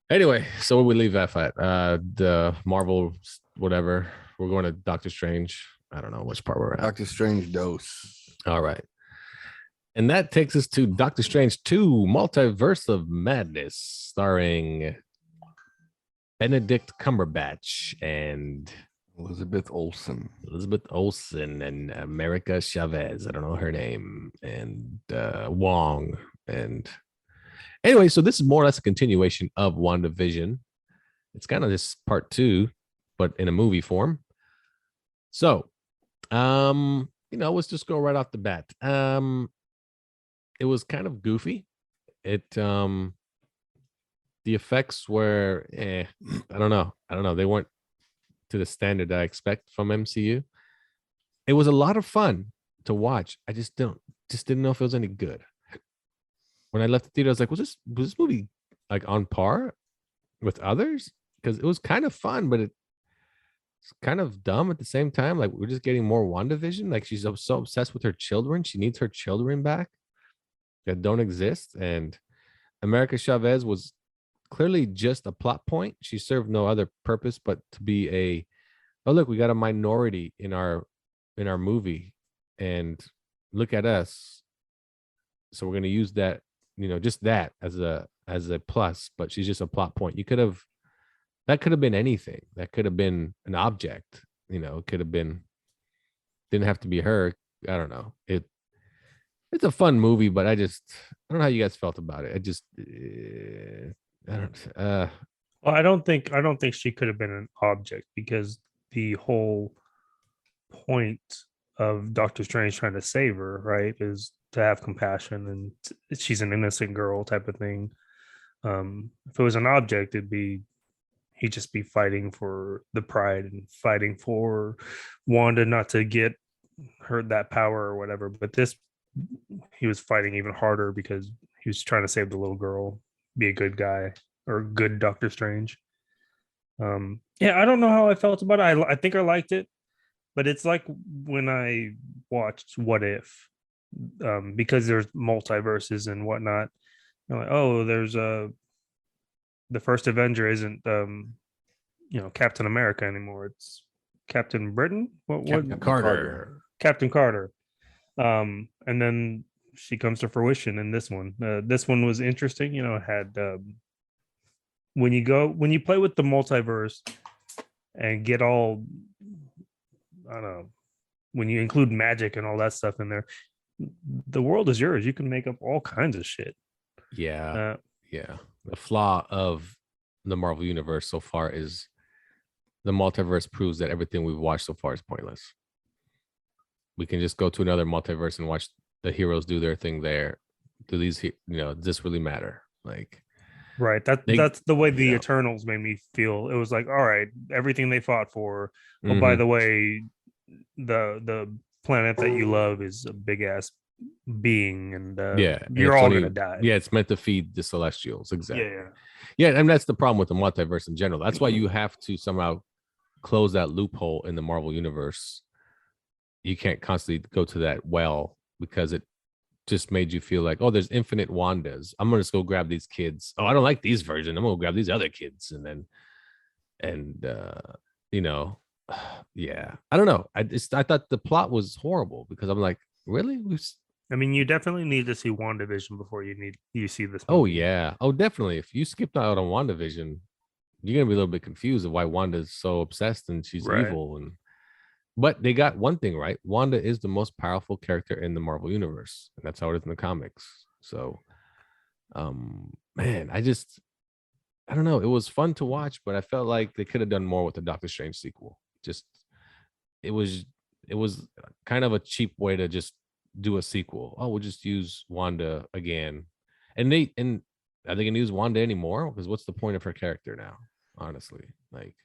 Anyway, so where we leave that at the Marvel whatever. We're going to Doctor Strange. I don't know which part we're at. Doctor Strange dose. All right. And that takes us to Doctor Strange 2 Multiverse of Madness, starring Benedict Cumberbatch and Elizabeth Olsen and America Chavez. I don't know her name. And Wong. And anyway, so this is more or less a continuation of WandaVision. It's kind of this part 2, but in a movie form. So, let's just go right off the bat. It was kind of goofy. The effects were, I don't know. They weren't to the standard that I expect from MCU. It was a lot of fun to watch. I just didn't know if it was any good. When I left the theater, I was like, was this movie like on par with others? Because it was kind of fun, but it's kind of dumb at the same time. Like, we're just getting more WandaVision. Like, she's so obsessed with her children. She needs her children back that don't exist. And America Chavez was clearly just a plot point. She served no other purpose but to be look, we got a minority in our movie, and look at us. So we're going to use that, just that as a plus, but she's just a plot point. That could have been anything. That could have been an object, it could have been, didn't have to be her. I don't know. It's a fun movie, but I don't know how you guys felt about it. Well, I don't think she could have been an object, because the whole point of Doctor Strange trying to save her, right, is to have compassion, and she's an innocent girl type of thing. If it was an object, he'd just be fighting for the pride and fighting for Wanda not to get her that power or whatever. But this, he was fighting even harder because he was trying to save the little girl be a good guy or good Doctor Strange. Yeah, I don't know how I felt about it. I think I liked it, but it's like when I watched What If, because there's multiverses and whatnot. I'm like, oh, there's the first Avenger isn't Captain America anymore. It's Captain Britain. Captain Carter. Captain Carter. And then she comes to fruition in this one. This one was interesting. It had when you play with the multiverse and get all, I don't know, when you include magic and all that stuff in there, the world is yours. You can make up all kinds of shit. Yeah. Yeah. The flaw of the Marvel universe so far is the multiverse proves that everything we've watched so far is pointless. We can just go to another multiverse and watch the heroes do their thing there. Do these, does this really matter? Like, right. That's the way the Eternals made me feel. It was like, all right, everything they fought for. Oh, by the way, the planet that you love is a big ass being, and you're all gonna die. Yeah, it's meant to feed the Celestials. Exactly. Yeah, and that's the problem with the multiverse in general. That's why you have to somehow close that loophole in the Marvel universe. You can't constantly go to that well, because it just made you feel like, oh, there's infinite Wandas. I'm gonna just go grab these kids. Oh, I don't like these versions. I'm gonna grab these other kids, yeah. I don't know. I thought the plot was horrible, because I'm like, really? I mean, you definitely need to see WandaVision before you see this movie. Oh yeah. Oh, definitely. If you skipped out on WandaVision, you're gonna be a little bit confused of why Wanda's so obsessed and she's evil. But they got one thing right. Wanda is the most powerful character in the Marvel universe, and that's how it is in the comics. So, man, I don't know. It was fun to watch, but I felt like they could have done more with the Doctor Strange sequel. It was kind of a cheap way to just do a sequel. Oh, we'll just use Wanda again, and are they gonna use Wanda anymore? Because what's the point of her character now? Honestly, like.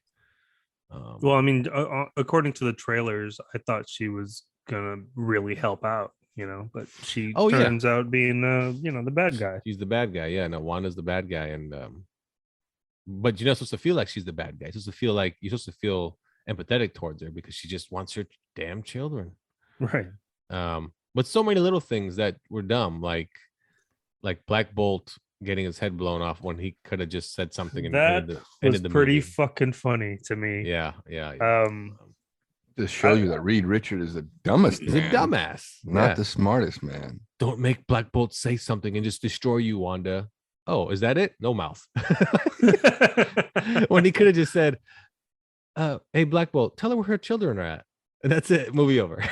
Well, I mean, according to the trailers, I thought she was gonna really help out, but she turns out being the bad guy. She's the bad guy. Yeah, no, Wanda's the bad guy, and but you're not supposed to feel like she's the bad guy. You're supposed to feel like empathetic towards her, because she just wants her damn children. Right. But so many little things that were dumb, like Black Bolt getting his head blown off when he could have just said something, and that was pretty fucking funny to me. Yeah. To show you that Reed Richard is the dumbest. He's a dumbass, not the smartest man. Don't make Black Bolt say something and just destroy you, Wanda. Oh, is that it? No mouth. When he could have just said, "Hey, Black Bolt, tell her where her children are at," and that's it. Movie over.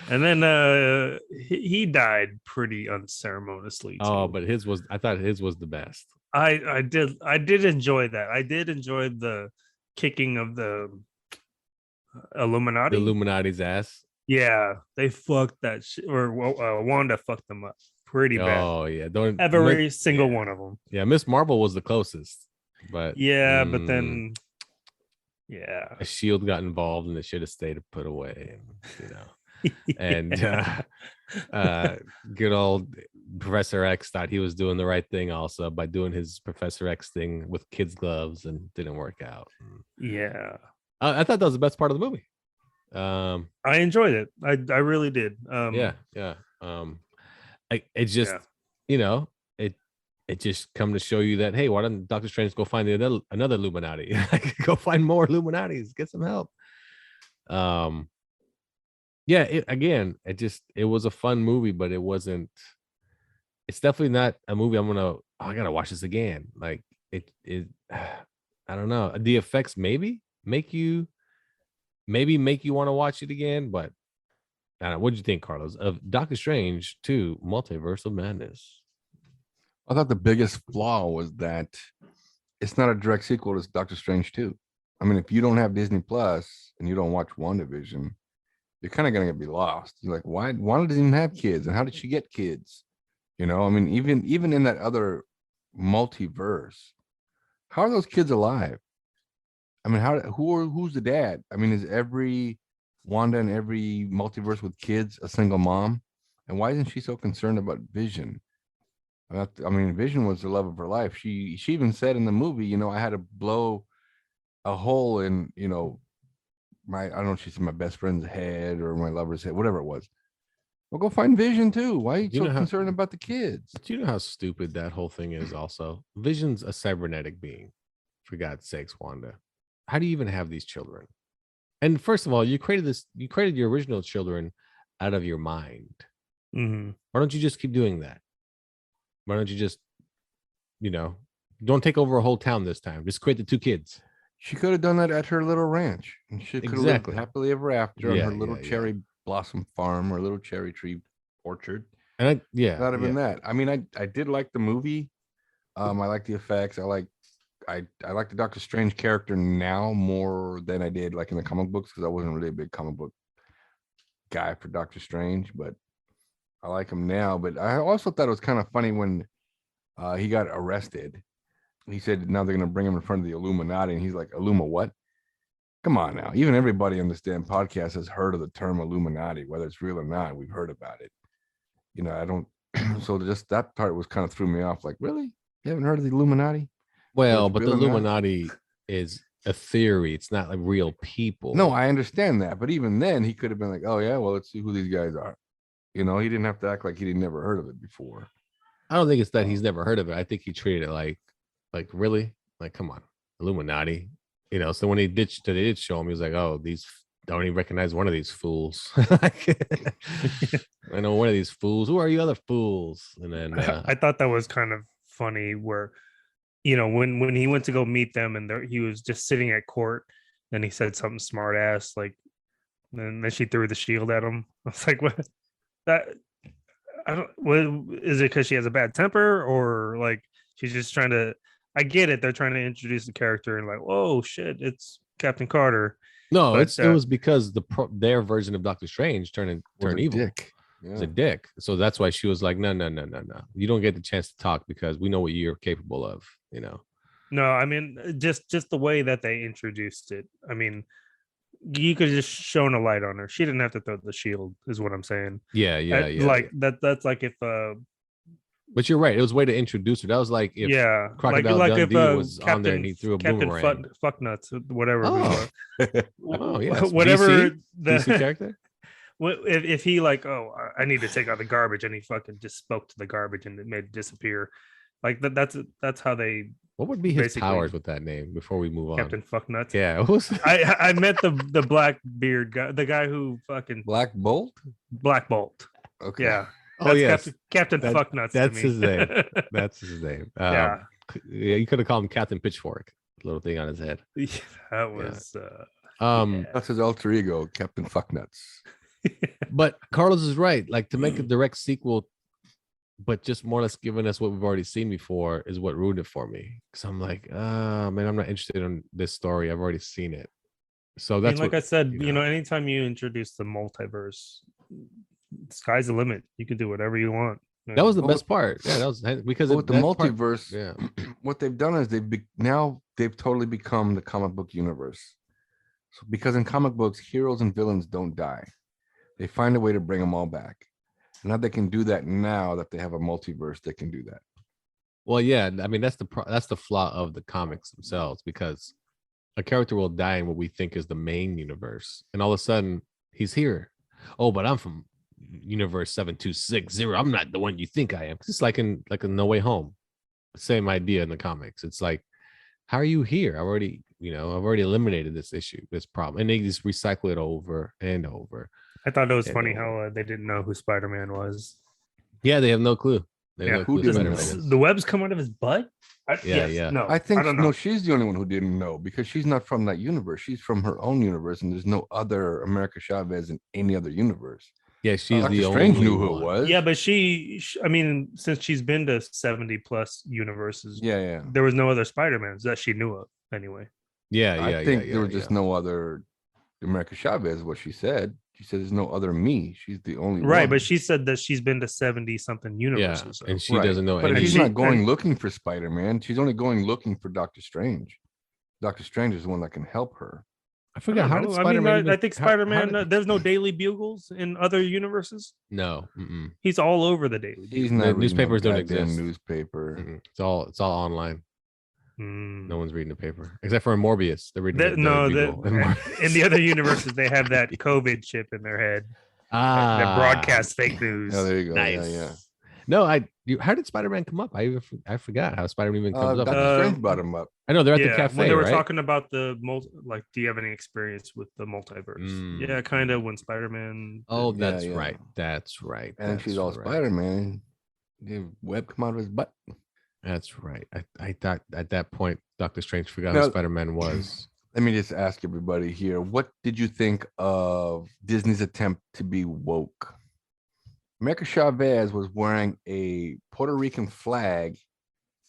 And then he died pretty unceremoniously too. Oh, but I thought his was the best. I did enjoy that. I did enjoy the kicking of the Illuminati. The Illuminati's ass. Yeah, they fucked that shit, or Wanda fucked them up pretty bad. Oh yeah, every single one of them. Yeah, Miss Marvel was the closest, but but then a shield got involved, and it should have stayed put away, and good old Professor X thought he was doing the right thing also by doing his Professor X thing with kids' gloves, and didn't work out. Yeah, I thought that was the best part of the movie. I enjoyed it. I really did. It just it just come to show you that, hey, why doesn't Doctor Strange go find another Illuminati? Go find more Illuminatis, get some help. It was a fun movie, but it's definitely not a movie I gotta watch this again. Like it I don't know. The effects maybe make you want to watch it again, but I don't know. What did you think, Carlos, of Doctor Strange 2 Multiverse of Madness? I thought the biggest flaw was that it's not a direct sequel to Doctor Strange 2. I mean, if you don't have Disney Plus and you don't watch WandaVision, you're kind of going to be lost. You're like, why Wanda doesn't even have kids? And how did she get kids? I mean, even in that other multiverse, how are those kids alive? I mean, who's the dad? I mean, is every Wanda and every multiverse with kids a single mom? And why isn't she so concerned about Vision? I mean, Vision was the love of her life. She even said in the movie, you know, I had to blow a hole in, you know, I don't know if she said my best friend's head or my lover's head, whatever it was. Well, go find Vision too. Why are you so concerned about the kids? Do you know how stupid that whole thing is also? Vision's a cybernetic being, for God's sakes, Wanda. How do you even have these children? And first of all, you created your original children out of your mind. Mm-hmm. Why don't you just keep doing that? Why don't you just, you know, don't take over a whole town this time. Just create the 2 kids. She could have done that at her little ranch. And she could have lived happily ever after on her little cherry blossom farm or little cherry tree orchard. And not even that. I mean, I did like the movie. I like the effects. I like the Doctor Strange character now more than I did like in the comic books, because I wasn't really a big comic book guy for Doctor Strange, but I like him now. But I also thought it was kind of funny when he got arrested. He said now they're going to bring him in front of the Illuminati, and he's like, Illuma what? Come on now. Even everybody on this damn podcast has heard of the term Illuminati, whether it's real or not. We've heard about it. You know, I don't. So just that part was kind of threw me off. Like, really? You haven't heard of the Illuminati? Well, but the Illuminati is a theory. It's not like real people. No, I understand that. But even then, he could have been like, oh, yeah, well, let's see who these guys are. You know, he didn't have to act like he'd never heard of it before. I don't think it's that he's never heard of it. I think he treated it like really? Like, come on, Illuminati. You know, so when they did show him, he was like, oh, these don't even recognize one of these fools. I know one of these fools. Who are you other fools? And then I thought that was kind of funny where, you know, when he went to go meet them and he was just sitting at court, then he said something smart ass, like, and then she threw the shield at him. I was like, what? That I don't. What is it? Because she has a bad temper, or like she's just trying to? I get it. They're trying to introduce the character and like, oh shit, it's Captain Carter. No, it was because their version of Doctor Strange turned evil. Dick. Yeah. It's a dick. So that's why she was like, no. You don't get the chance to talk because we know what you're capable of, you know. No, I mean, just the way that they introduced it. I mean, you could have just shown a light on her. She didn't have to throw the shield, is what I'm saying. Yeah. Like that's like if but you're right. It was a way to introduce her. That was like if Crocodile Dundee was Captain, on there and he threw a boomerang. Fuck nuts, whatever. Oh, yeah. Whatever DC character. If he like, oh, I need to take out the garbage, and he fucking just spoke to the garbage and it made it disappear. Like that's how they. What would be his powers with that name before we move on? Captain Fuck Nuts. Yeah, it was. I met the black beard guy, the guy who fucking Black Bolt. Okay. Yeah. Oh yeah, Captain Fuck Nuts. That's his name. That's his name. Yeah, you could have called him Captain Pitchfork. Little thing on his head. Yeah, that was. That's his alter ego, Captain Fuck Nuts. But Carlos is right. Like, to make a direct sequel, but just more or less giving us what we've already seen before is what ruined it for me. Because I'm like, man, I'm not interested in this story. I've already seen it. So that's I said, you know, anytime you introduce the multiverse, sky's the limit. You can do whatever you want. That was the best part. Yeah, that was because with the multiverse. What they've done is they've totally become the comic book universe. So because in comic books, heroes and villains don't die. They find a way to bring them all back. And now they can do that now that they have a multiverse. They can do that. Well, yeah. I mean, that's the flaw of the comics themselves, because a character will die in what we think is the main universe, and all of a sudden he's here. Oh, but I'm from universe 7260. I'm not the one you think I am. It's like in No Way Home. Same idea in the comics. It's like, how are you here? I've already eliminated this issue, this problem, and they just recycle it over and over. I thought it was funny how they didn't know who Spider-Man was. Yeah, they have no clue. Who didn't know? The webs come out of his butt? Yeah. No, I think no, she's the only one who didn't know, because she's not from that universe. She's from her own universe, and there's no other America Chavez in any other universe. Yeah, she's the Strange knew who it was. Yeah, but I mean, since she's been to 70 plus universes, yeah, there was no other Spider-Mans that she knew of anyway. I think there was just no other America Chavez. What she said. She said, "There's no other me. She's the only one." Right, but she said that she's been to 70 something universes, and she doesn't know. But she's not going looking for Spider-Man. She's only going looking for Doctor Strange. Doctor Strange is the one that can help her. forgot how did I Spider-Man. I think Spider-Man. There's no Daily Bugles in other universes. No, he's all over the Daily. He's Bugle. not. The newspapers don't exist. Newspaper. It's all online. No one's reading the paper except for Morbius. They're reading in the other universes they have that COVID chip in their head that broadcasts fake news. Oh, there you go. Nice. Yeah. No, how did Spider-Man come up? I forgot how Spider-Man even comes up. Doctor Strange brought him up. I know they're at the cafe. When they were right? talking about the do you have any experience with the multiverse? Yeah, kind of when Spider-Man. Oh, that's right. That's right. And she's all Spider-Man. The web come out of his butt. That's right. I thought at that point Doctor Strange forgot who Spider-Man was. Let me just ask everybody here: what did you think of Disney's attempt to be woke? America Chavez was wearing a Puerto Rican flag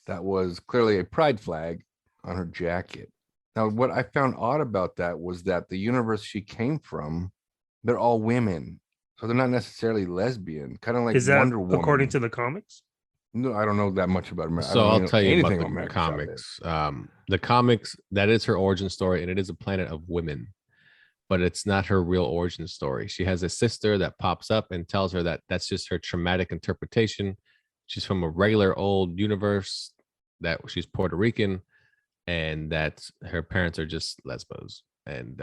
that was clearly a pride flag on her jacket. Now, what I found odd about that was that the universe she came from, they're all women. So they're not necessarily lesbian, kind of like Wonder Woman. According to the comics? No, I don't know that much about America. So I'll tell you about the comics. The comics, that is her origin story, and it is a planet of women. But it's not her real origin story. She has a sister that pops up and tells her that that's just her traumatic interpretation. She's from a regular old universe, that she's Puerto Rican, and that her parents are just lesbos. And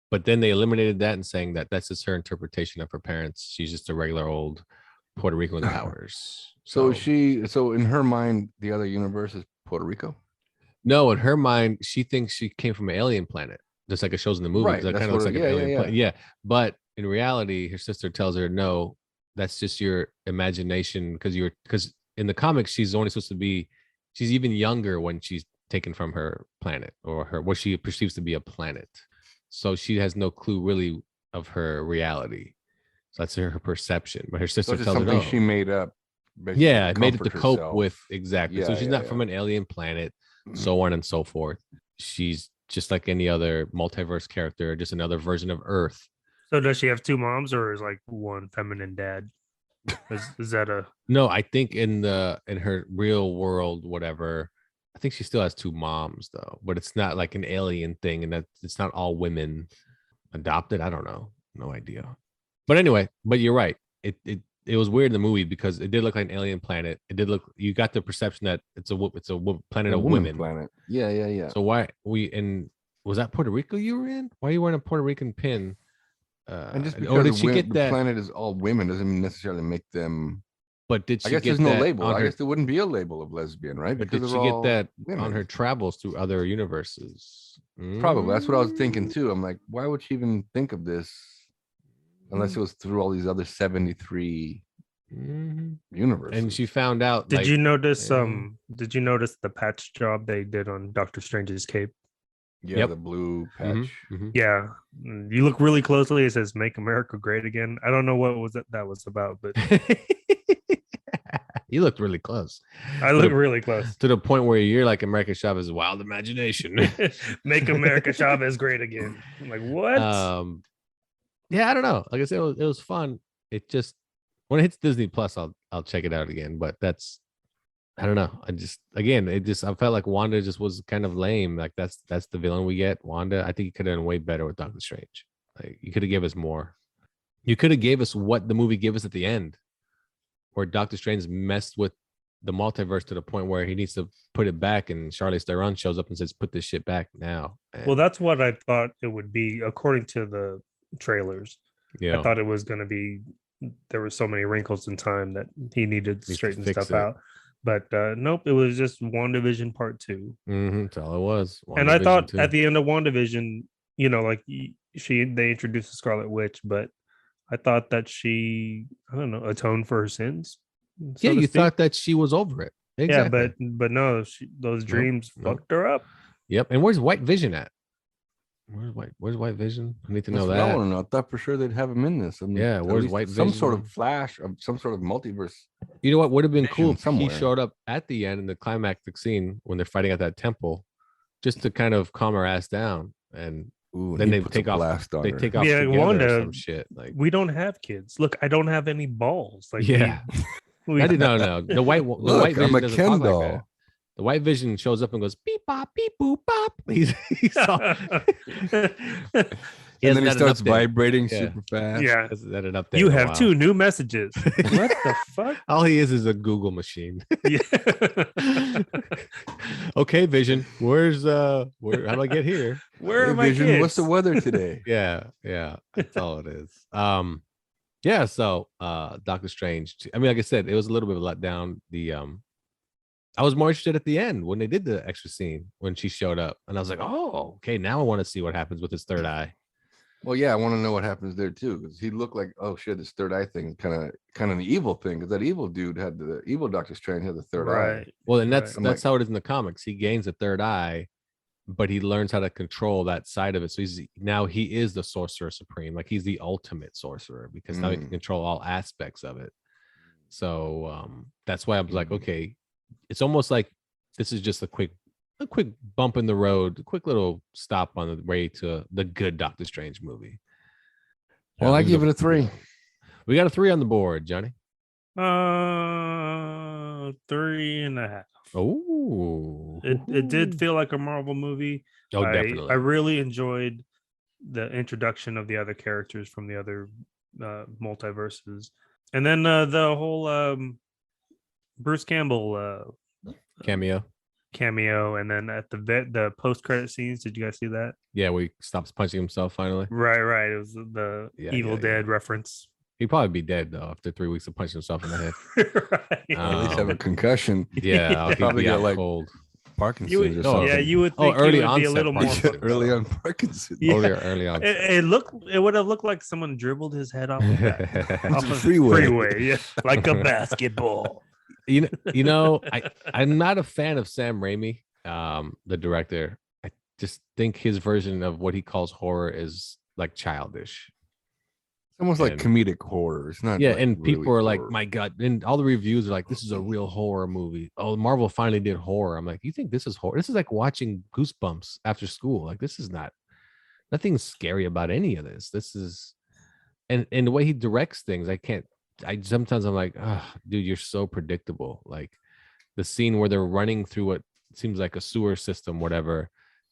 but then they eliminated that and saying that that's just her interpretation of her parents. She's just a regular old Puerto Rican with powers. So in her mind, the other universe is Puerto Rico? No, in her mind, she thinks she came from an alien planet. Just like it shows in the movie, right? It kind of looks like an alien planet. Yeah, but in reality, her sister tells her, "No, that's just your imagination." Because in the comics, she's only supposed to be. She's even younger when she's taken from her planet or what she perceives to be a planet. So she has no clue really of her reality. So that's her perception. But her sister tells her, "No, she made up." Yeah, made it to cope with exactly. So she's not from an an alien planet, so on and so forth. She's just like any other multiverse character, just another version of Earth. So does she have two moms, or is like one feminine dad? Is that a no? I think in her real world, whatever, I think she still has two moms though, but it's not like an alien thing, and that it's not all women adopted. I don't know, no idea. But anyway, but you're right. It was weird in the movie because it did look like an alien planet. It did look. You got the perception that it's a planet of women. Planet. Yeah. So why was that Puerto Rico you were in? Why are you wearing a Puerto Rican pin? And just because the planet is all women doesn't necessarily make them. But did she? I guess get there's no that label. I her, guess there wouldn't be a label of lesbian, right? But did she get that on her travels through other universes? Probably. That's what I was thinking too. I'm like, why would she even think of this? Unless it was through all these other 73 universes. And she found out. Did you notice? Did you notice the patch job they did on Doctor Strange's cape? Yeah, the blue patch. Yeah, you look really closely. It says "Make America Great Again." I don't know what that was about, but you looked really close. I look really close to the point where you're like America Chavez's wild imagination. Make America Chavez great again. I'm like, what? Yeah, I don't know. Like I said, it was fun. It just when it hits Disney Plus, I'll check it out again. But I don't know. I felt like Wanda just was kind of lame. Like that's the villain we get. Wanda. I think you could have done way better with Doctor Strange. Like you could have gave us more. You could have gave us what the movie gave us at the end, where Doctor Strange messed with the multiverse to the point where he needs to put it back, and Charlize Theron shows up and says, "Put this shit back now." Well, that's what I thought it would be according to the trailers. Yeah, I thought it was going to be. There were so many wrinkles in time that he needed to straighten stuff out. But nope, it was just WandaVision Part 2. That's all it was. And I thought at the end of WandaVision, like they introduced the Scarlet Witch, but I thought that she, I don't know, atoned for her sins. So you thought that she was over it. Exactly. Yeah, but no, those dreams fucked her up. Yep. And where's White Vision at? Where's White Vision? I need to know that. I want to know. I thought for sure they'd have him in this. Yeah, where's White Vision? Some sort of flash of some sort of multiverse. You know what would have been cool if he showed up at the end in the climactic scene when they're fighting at that temple, just to kind of calm her ass down, and then they take off. They take off Wanda, or some shit. Like we don't have kids. Look, I don't have any balls. Like yeah. No. The white I'm a doesn't Ken talk doll. like that. The White Vision shows up and goes beep bop beep boop bop. He's all, And then he starts vibrating super fast. Yeah. That an update You in a have while. 2 new messages. What the fuck? All he is a Google machine. Yeah. Okay, Vision. How do I get here? Where Hey, are my Vision, kids? what's the weather today? Yeah. That's all it is. Yeah, so Doctor Strange. I mean, like I said, it was a little bit of a letdown. I was more interested at the end when they did the extra scene when she showed up, and I was like, "Oh, okay, now I want to see what happens with his third eye." Well, yeah, I want to know what happens there too, because he looked like, oh shit, this third eye thing is kind of an evil thing, because that evil dude had the evil Doctor Strange had the third eye. Well, and that's Right. how it is in the comics. He gains a third eye, but he learns how to control that side of it. So he is the Sorcerer Supreme, like he's the ultimate sorcerer, because now he can control all aspects of it. So that's why I was like, okay, it's almost like this is just a quick bump in the road, a quick little stop on the way to the good Doctor Strange movie. Well, I give it a 3. We got a 3 on the board, Johnny. 3.5. Oh, It did feel like a Marvel movie. Oh, definitely. I really enjoyed the introduction of the other characters from the other multiverses, and then the whole Bruce Campbell cameo, and then at the post credit scenes. Did you guys see that? Yeah, where he stops punching himself finally. Right. It was the Evil Dead reference. He'd probably be dead though after 3 weeks of punching himself in the head. Right. At least have a concussion. Yeah, he'd probably be get out like cold. Parkinson's or something. Yeah, you would think early he would be a little more Parkinson's. Early on Parkinson's. Yeah. Early on. It would have looked like someone dribbled his head off of the the freeway. yeah, like a basketball. You know, I'm not a fan of Sam Raimi, the director. I just think his version of what he calls horror is like childish. It's almost like comedic horror. It's not. Yeah, like and people really are like, horror. "My God!" And all the reviews are like, "This is a real horror movie." Oh, Marvel finally did horror. I'm like, "You think this is horror? This is like watching Goosebumps after school. Like, this is nothing scary about any of this. This is." And the way he directs things, sometimes I'm like, oh, dude, you're so predictable. Like the scene where they're running through what seems like a sewer system, whatever.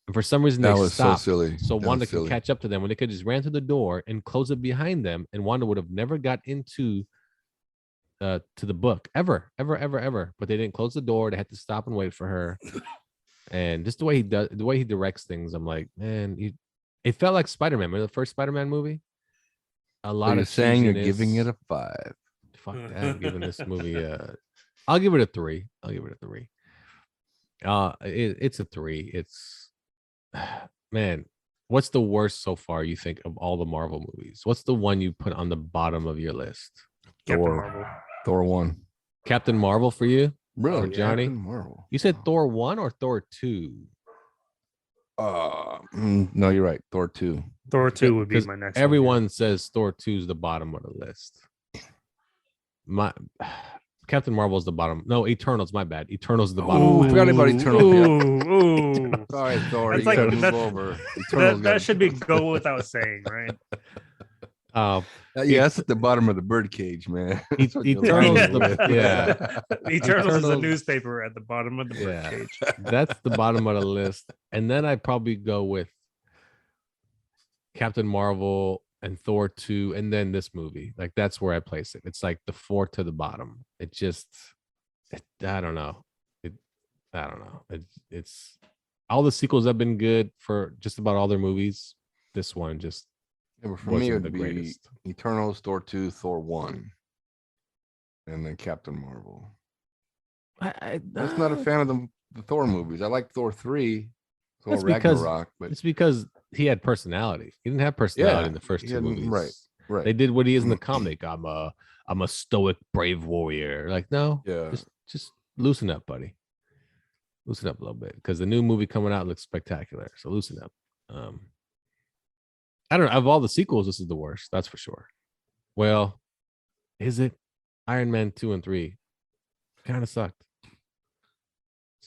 And for some reason, That they was stopped. so silly. So That Wanda was could silly. catch up to them when they could just ran to the door and close it behind them. And Wanda would have never got into to the book ever. But they didn't close the door. They had to stop and wait for her. And just the way he directs things, I'm like, man, it felt like Spider-Man. Remember the first Spider-Man movie? A lot You're of saying you're cheesiness. giving it a 5. Fuck that. I'm giving this movie I'll give it a 3. It's a 3. It's man, what's the worst so far you think of all the Marvel movies? What's the one you put on the bottom of your list? Thor 1. Captain Marvel for you? Really? Or Johnny? Captain Marvel. You said Thor 1 or Thor 2? No, you're right. Thor 2. Thor 2 would be my next. Everyone says Thor 2 is the bottom of the list. Captain Marvel is the bottom. No, Eternals. My bad. Eternals is the bottom. Oh, I forgot about Eternals. Ooh. Sorry, Thor. That's You like- gotta move that's- over. Eternals That should be go without saying, right? yeah, that's at the bottom of the birdcage, man. That's what you're Eternals, lying with. Eternals is a Eternals- newspaper at the bottom of the Yeah. birdcage. That's the bottom of the list. And then I'd probably go with Captain Marvel and Thor 2, and then this movie. Like that's where I place it. It's like the 4 to the bottom. I don't know. It's all the sequels have been good for just about all their movies. This one just Yeah, but for me, it wasn't would the be greatest. Eternals, Thor 2, Thor 1, and then Captain Marvel. I was not a fan of the Thor movies. I like Thor 3, Thor That's because- Ragnarok, but it's because he had personality. He didn't have personality Yeah, in the first he two hadn't- movies. right. They did what he is in the comic. I'm a stoic, brave warrior. Like, no, Yeah. just loosen up, buddy. Loosen up a little bit because the new movie coming out looks spectacular. So loosen up. I don't know. Of all the sequels, this is the worst. That's for sure. Well, is it? Iron Man 2 and 3 kind of sucked.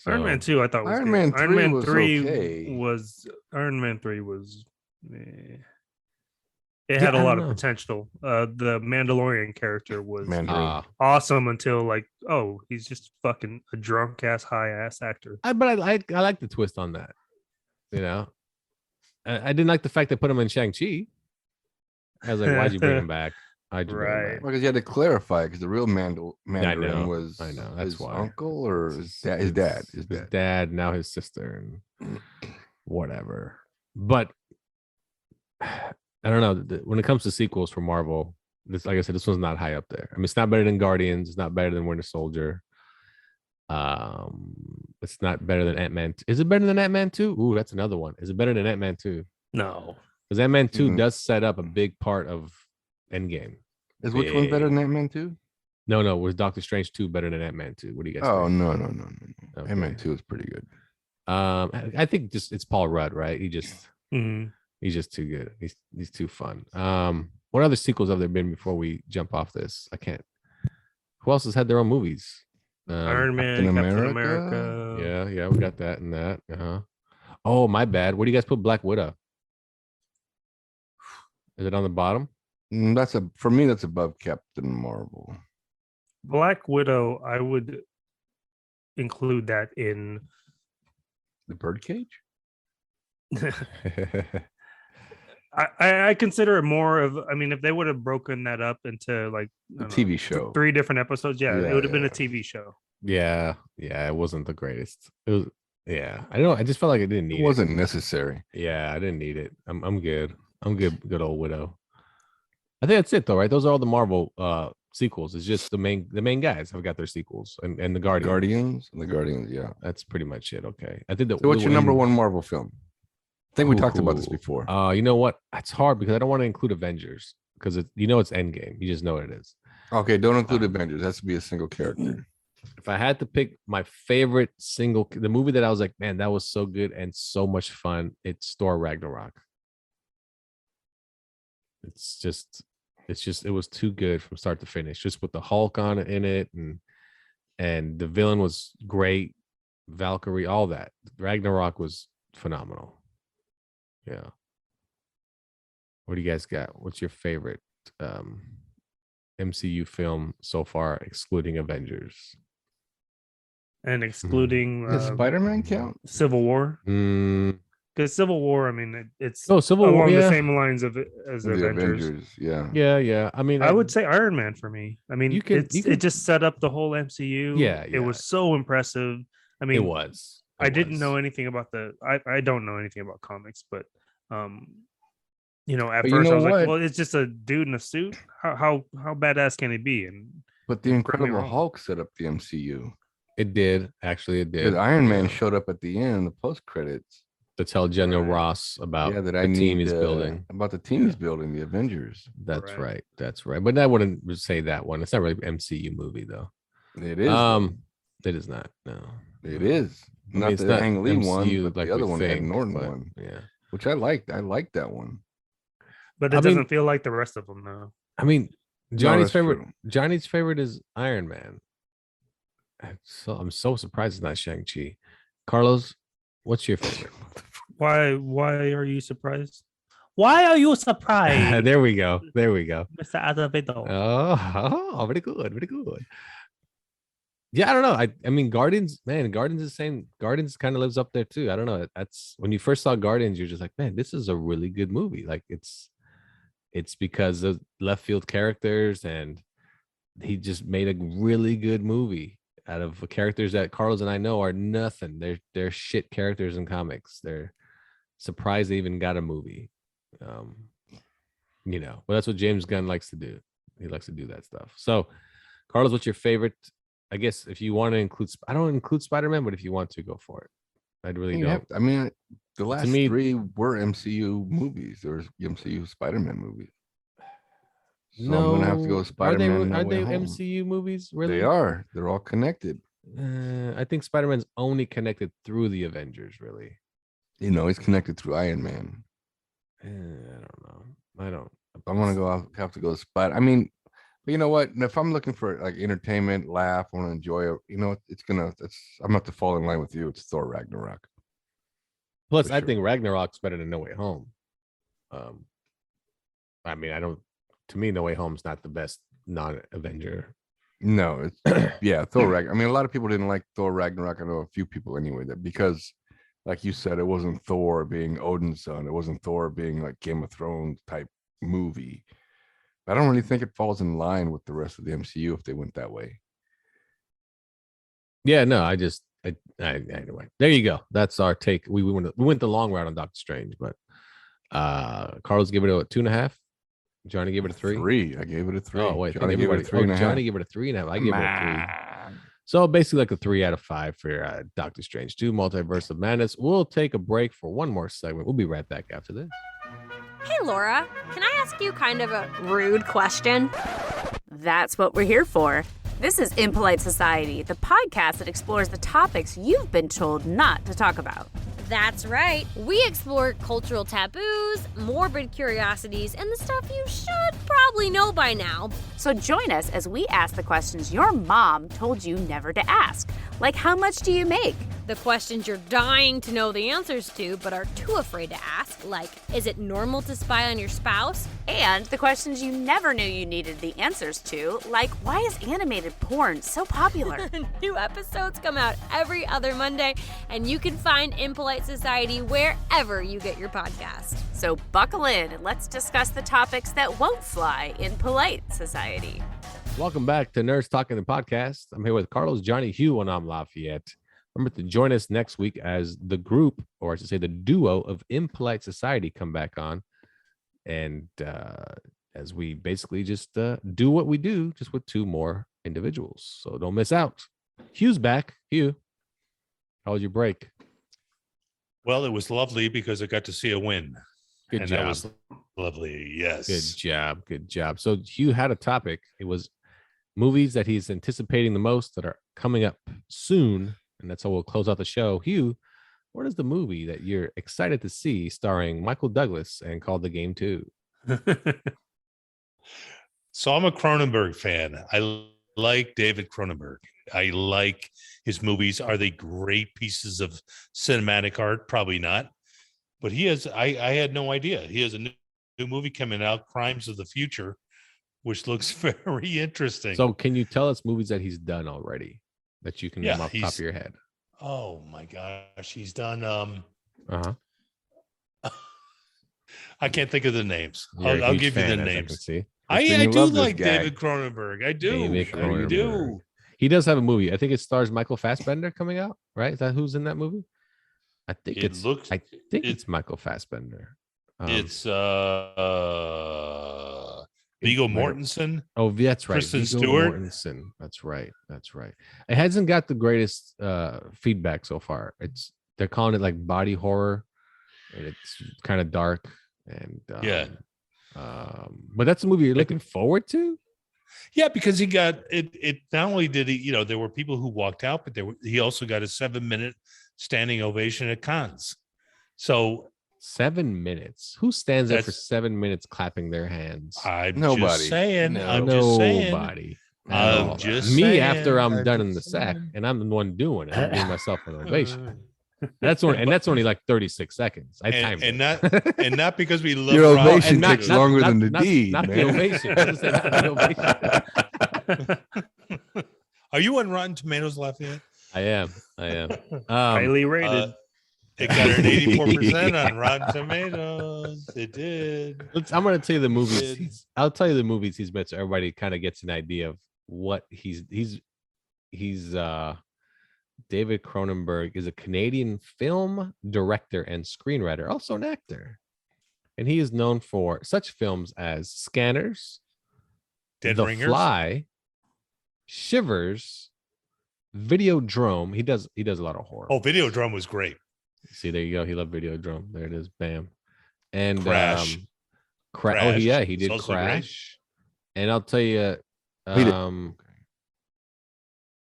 Iron Man 2, I thought was Iron good. Man 3 Iron Man was 3 okay. was Iron Man 3 was. It had a I lot don't of know. potential. The Mandalorian character was Mandarin. awesome until like, oh, he's just fucking a drunk ass, high ass actor. But I like the twist on that. You know, I didn't like the fact they put him in Shang-Chi. I was like, why'd you bring him back? Why'd you bring him Right. back? Because you had to clarify, because the real Mandarin know, was I know, that's his why. uncle or his dad. His dad, now his sister, and whatever. But I don't know. When it comes to sequels for Marvel, this, like I said, this one's not high up there. I mean, it's not better than Guardians. It's not better than Winter Soldier. It's not better than Ant-Man. Is it better than Ant-Man 2? Ooh, that's another one. Is it better than Ant-Man 2? No. Because Ant-Man 2 does set up a big part of Endgame. Is which one better than Ant-Man 2? No. Was Doctor Strange 2 better than Ant-Man 2? What do you guys Oh, think? no. Okay. Ant-Man 2 is pretty good. I think just it's Paul Rudd, right? Mhm. He's just too good. He's too fun. What other sequels have there been before we jump off this? I can't. Who else has had their own movies? Iron Man, Captain America. Yeah, we got that and that. Oh, my bad. Where do you guys put Black Widow? Is it on the bottom? For me, that's above Captain Marvel. Black Widow, I would include that in The Birdcage? I consider it more of, I mean, if they would have broken that up into like a TV show, 3 different episodes, it would have been a TV show. Yeah, it wasn't the greatest. It was, I don't know. I just felt like I didn't need it. It wasn't necessary. Yeah, I didn't need it. I'm good. I'm good. Good old Widow. I think that's it though, right? Those are all the Marvel sequels. It's just the main guys have got their sequels and the Guardians. The Guardians, yeah. That's pretty much it. Okay. I think that. So what's your number one Marvel film? I think we talked about this before. You know what? It's hard because I don't want to include Avengers because it's Endgame. You just know what it is. Okay, don't include Avengers. It has to be a single character. If I had to pick my favorite the movie that I was like, man, that was so good and so much fun, it's Thor Ragnarok. It was too good from start to finish, just with the Hulk in it, and the villain was great, Valkyrie, all that. Ragnarok was phenomenal. Yeah. What do you guys got? What's your favorite MCU film so far, excluding Avengers? And excluding Does Spider-Man count? Civil War? Because Civil War, I mean, it's Civil War, along the same lines as Avengers. Yeah. I mean, I would say Iron Man for me. I mean, it just set up the whole MCU. Yeah. It was so impressive. I mean, it was. I didn't know anything about I don't know anything about comics, but at first I was like, well, it's just a dude in a suit. How badass can he be? But the Incredible Hulk set up the MCU. It did. Actually, it did. Because Iron Man showed up at the end, the post credits, to tell General Ross about the team he's building. About the team he's building, the Avengers. That's right. That's right. But I wouldn't say that one. It's not really an MCU movie though. It is. It is not. No. It is. Not the Ang Lee one, but the other one, the Ed Norton one. Yeah. Which I liked. I liked that one. But it doesn't feel like the rest of them though. I mean, Johnny's favorite is Iron Man. I'm so surprised it's not Shang-Chi. Carlos, what's your favorite? Why are you surprised? Why are you surprised? There we go. Mr. Azevedo. Oh, very good. Very good. Yeah, I don't know. I mean, Guardians is the same. Guardians kind of lives up there too. I don't know. That's when you first saw Guardians, you're just like, man, this is a really good movie. Like it's because of left field characters, and he just made a really good movie out of characters that Carlos and I know are nothing. They're shit characters in comics. They're surprised they even got a movie. Well, that's what James Gunn likes to do. He likes to do that stuff. So, Carlos, what's your favorite? I guess if you want to include, I don't include Spider-Man, but if you want to, go for it. I really don't. I mean, the last 3 were MCU movies. There was MCU Spider-Man movies. So I'm gonna have to go with Spider-Man. Are they MCU movies? Really? They are. They're all connected. I think Spider-Man's only connected through the Avengers, really. He's connected through Iron Man. I don't know. I don't. I'm gonna have to go with Spider. I mean, but you know what? If I'm looking for like entertainment, laugh, I want to enjoy it. I'm gonna have to fall in line with you. It's Thor Ragnarok. Plus, I think Ragnarok's better than No Way Home. I mean, I don't. To me, No Way Home's not the best non-Avenger. No, it's Thor Ragnarok. I mean, a lot of people didn't like Thor Ragnarok. I know a few people anyway, that because, like you said, it wasn't Thor being Odin's son. It wasn't Thor being like Game of Thrones type movie. I don't really think it falls in line with the rest of the MCU if they went that way. Yeah, no, anyway. There you go. That's our take. We went the long route on Doctor Strange, but Carlos gave it a 2.5. Johnny gave it a 3. 3. I gave it a 3. Oh wait, Johnny gave it a 3.5. Johnny gave it a 3.5. I gave it a 3. So basically, like a 3 out of 5 for Doctor Strange 2: Multiverse of Madness. We'll take a break for one more segment. We'll be right back after this. Hey, Laura, can I ask you kind of a rude question? That's what we're here for. This is Impolite Society, the podcast that explores the topics you've been told not to talk about. That's right. We explore cultural taboos, morbid curiosities, and the stuff you should probably know by now. So join us as we ask the questions your mom told you never to ask. Like, how much do you make? The questions you're dying to know the answers to, but are too afraid to ask, like, is it normal to spy on your spouse? And the questions you never knew you needed the answers to, like, why is animated porn so popular? New episodes come out every other Monday, and you can find Impolite Society wherever you get your podcast. So buckle in and let's discuss the topics that won't fly in polite society. Welcome back to Nerds Talking the Podcast. I'm here with Carlos, Johnny, Hugh, and I'm Lafayette. Remember to join us next week as the group, or I should say the duo of Impolite Society, come back on. And as we basically just do what we do, just with 2 more individuals. So don't miss out. Hugh's back. Hugh, how was your break? Well, it was lovely because I got to see a win. Good job. That was lovely. Yes. Good job. So Hugh had a topic. It was movies that he's anticipating the most that are coming up soon. And that's how we'll close out the show. Hugh, what is the movie that you're excited to see starring Michael Douglas and called The Game 2? So I'm a Cronenberg fan. I like David Cronenberg. I like his movies. Are they great pieces of cinematic art? Probably not. But he has, I had no idea. He has a new movie coming out, Crimes of the Future, which looks very interesting. So can you tell us movies that he's done already that you can name off the top of your head? Oh my gosh. He's done I can't think of the names. I'll give you the names. I do like David Cronenberg. I do. He does have a movie. I think it stars Michael Fassbender coming out, right? Is that who's in that movie? I think it's Michael Fassbender. It's Viggo Mortensen. Oh, that's right. Kristen Viggo Stewart. Mortensen. That's right. It hasn't got the greatest feedback so far. They're calling it like body horror, and it's kind of dark. And but that's a movie you're looking forward to. Yeah, because he got it. Not only did he, there were people who walked out, but he also got a 7-minute standing ovation at Cannes. So 7 minutes. Who stands there for 7 minutes clapping their hands? Nobody. Just saying. Nobody. I'm just me saying. After I'm done in the sack, and I'm the one doing it. I'm giving myself an ovation. That's only like 36 seconds. I timed it. and not because we love your ovation takes longer than the deed. Not man. the ovation. Not the ovation. Are you on Rotten Tomatoes, Lafayette? I am. Highly rated. It got an 84% on Rotten Tomatoes. It did. I'm going to tell you the movies. I'll tell you the movies he's made, so everybody kind of gets an idea of what he's. David Cronenberg is a Canadian film director and screenwriter, also an actor, and he is known for such films as Scanners, The Fly, Shivers, Videodrome. He does a lot of horror. Oh, Videodrome was great. See, there you go. He loved Videodrome. There it is. Bam. And Crash. Crash. Oh, yeah, he did Crash. Great. And I'll tell you,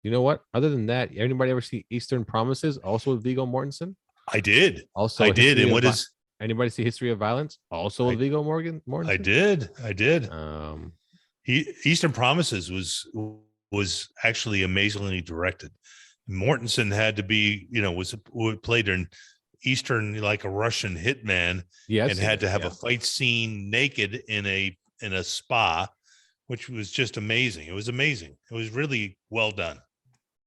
you know what? Other than that, anybody ever see Eastern Promises? Also with Viggo Mortensen. I did. Also, I did. And what is? Anybody see History of Violence? Also with Viggo Mortensen. I did. Eastern Promises was actually amazingly directed. Mortensen had to be, was played in Eastern, like a Russian hitman, and had to have a fight scene naked in a spa, which was just amazing. It was amazing. It was really well done.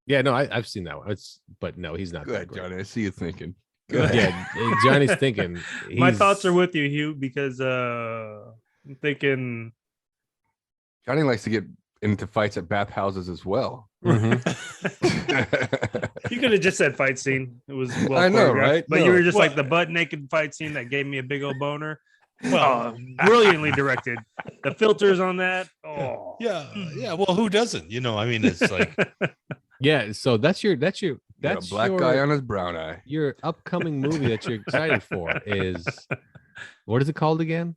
Yeah, no, I've seen that one. But no, he's not. Good, Johnny. I see you thinking. Yeah, Johnny's thinking. My thoughts are with you, Hugh, because I'm thinking Johnny likes to get into fights at bathhouses as well. Mm-hmm. You could have just said fight scene. It was well I know, choreographed. right? But No. you were just like the butt naked fight scene that gave me a big old boner. Well, brilliantly directed. The filters on that. Oh, yeah. Well, who doesn't? I mean, it's like, yeah. So that's Got a black guy on his brown eye. Your upcoming movie that you're excited for is, what is it called again?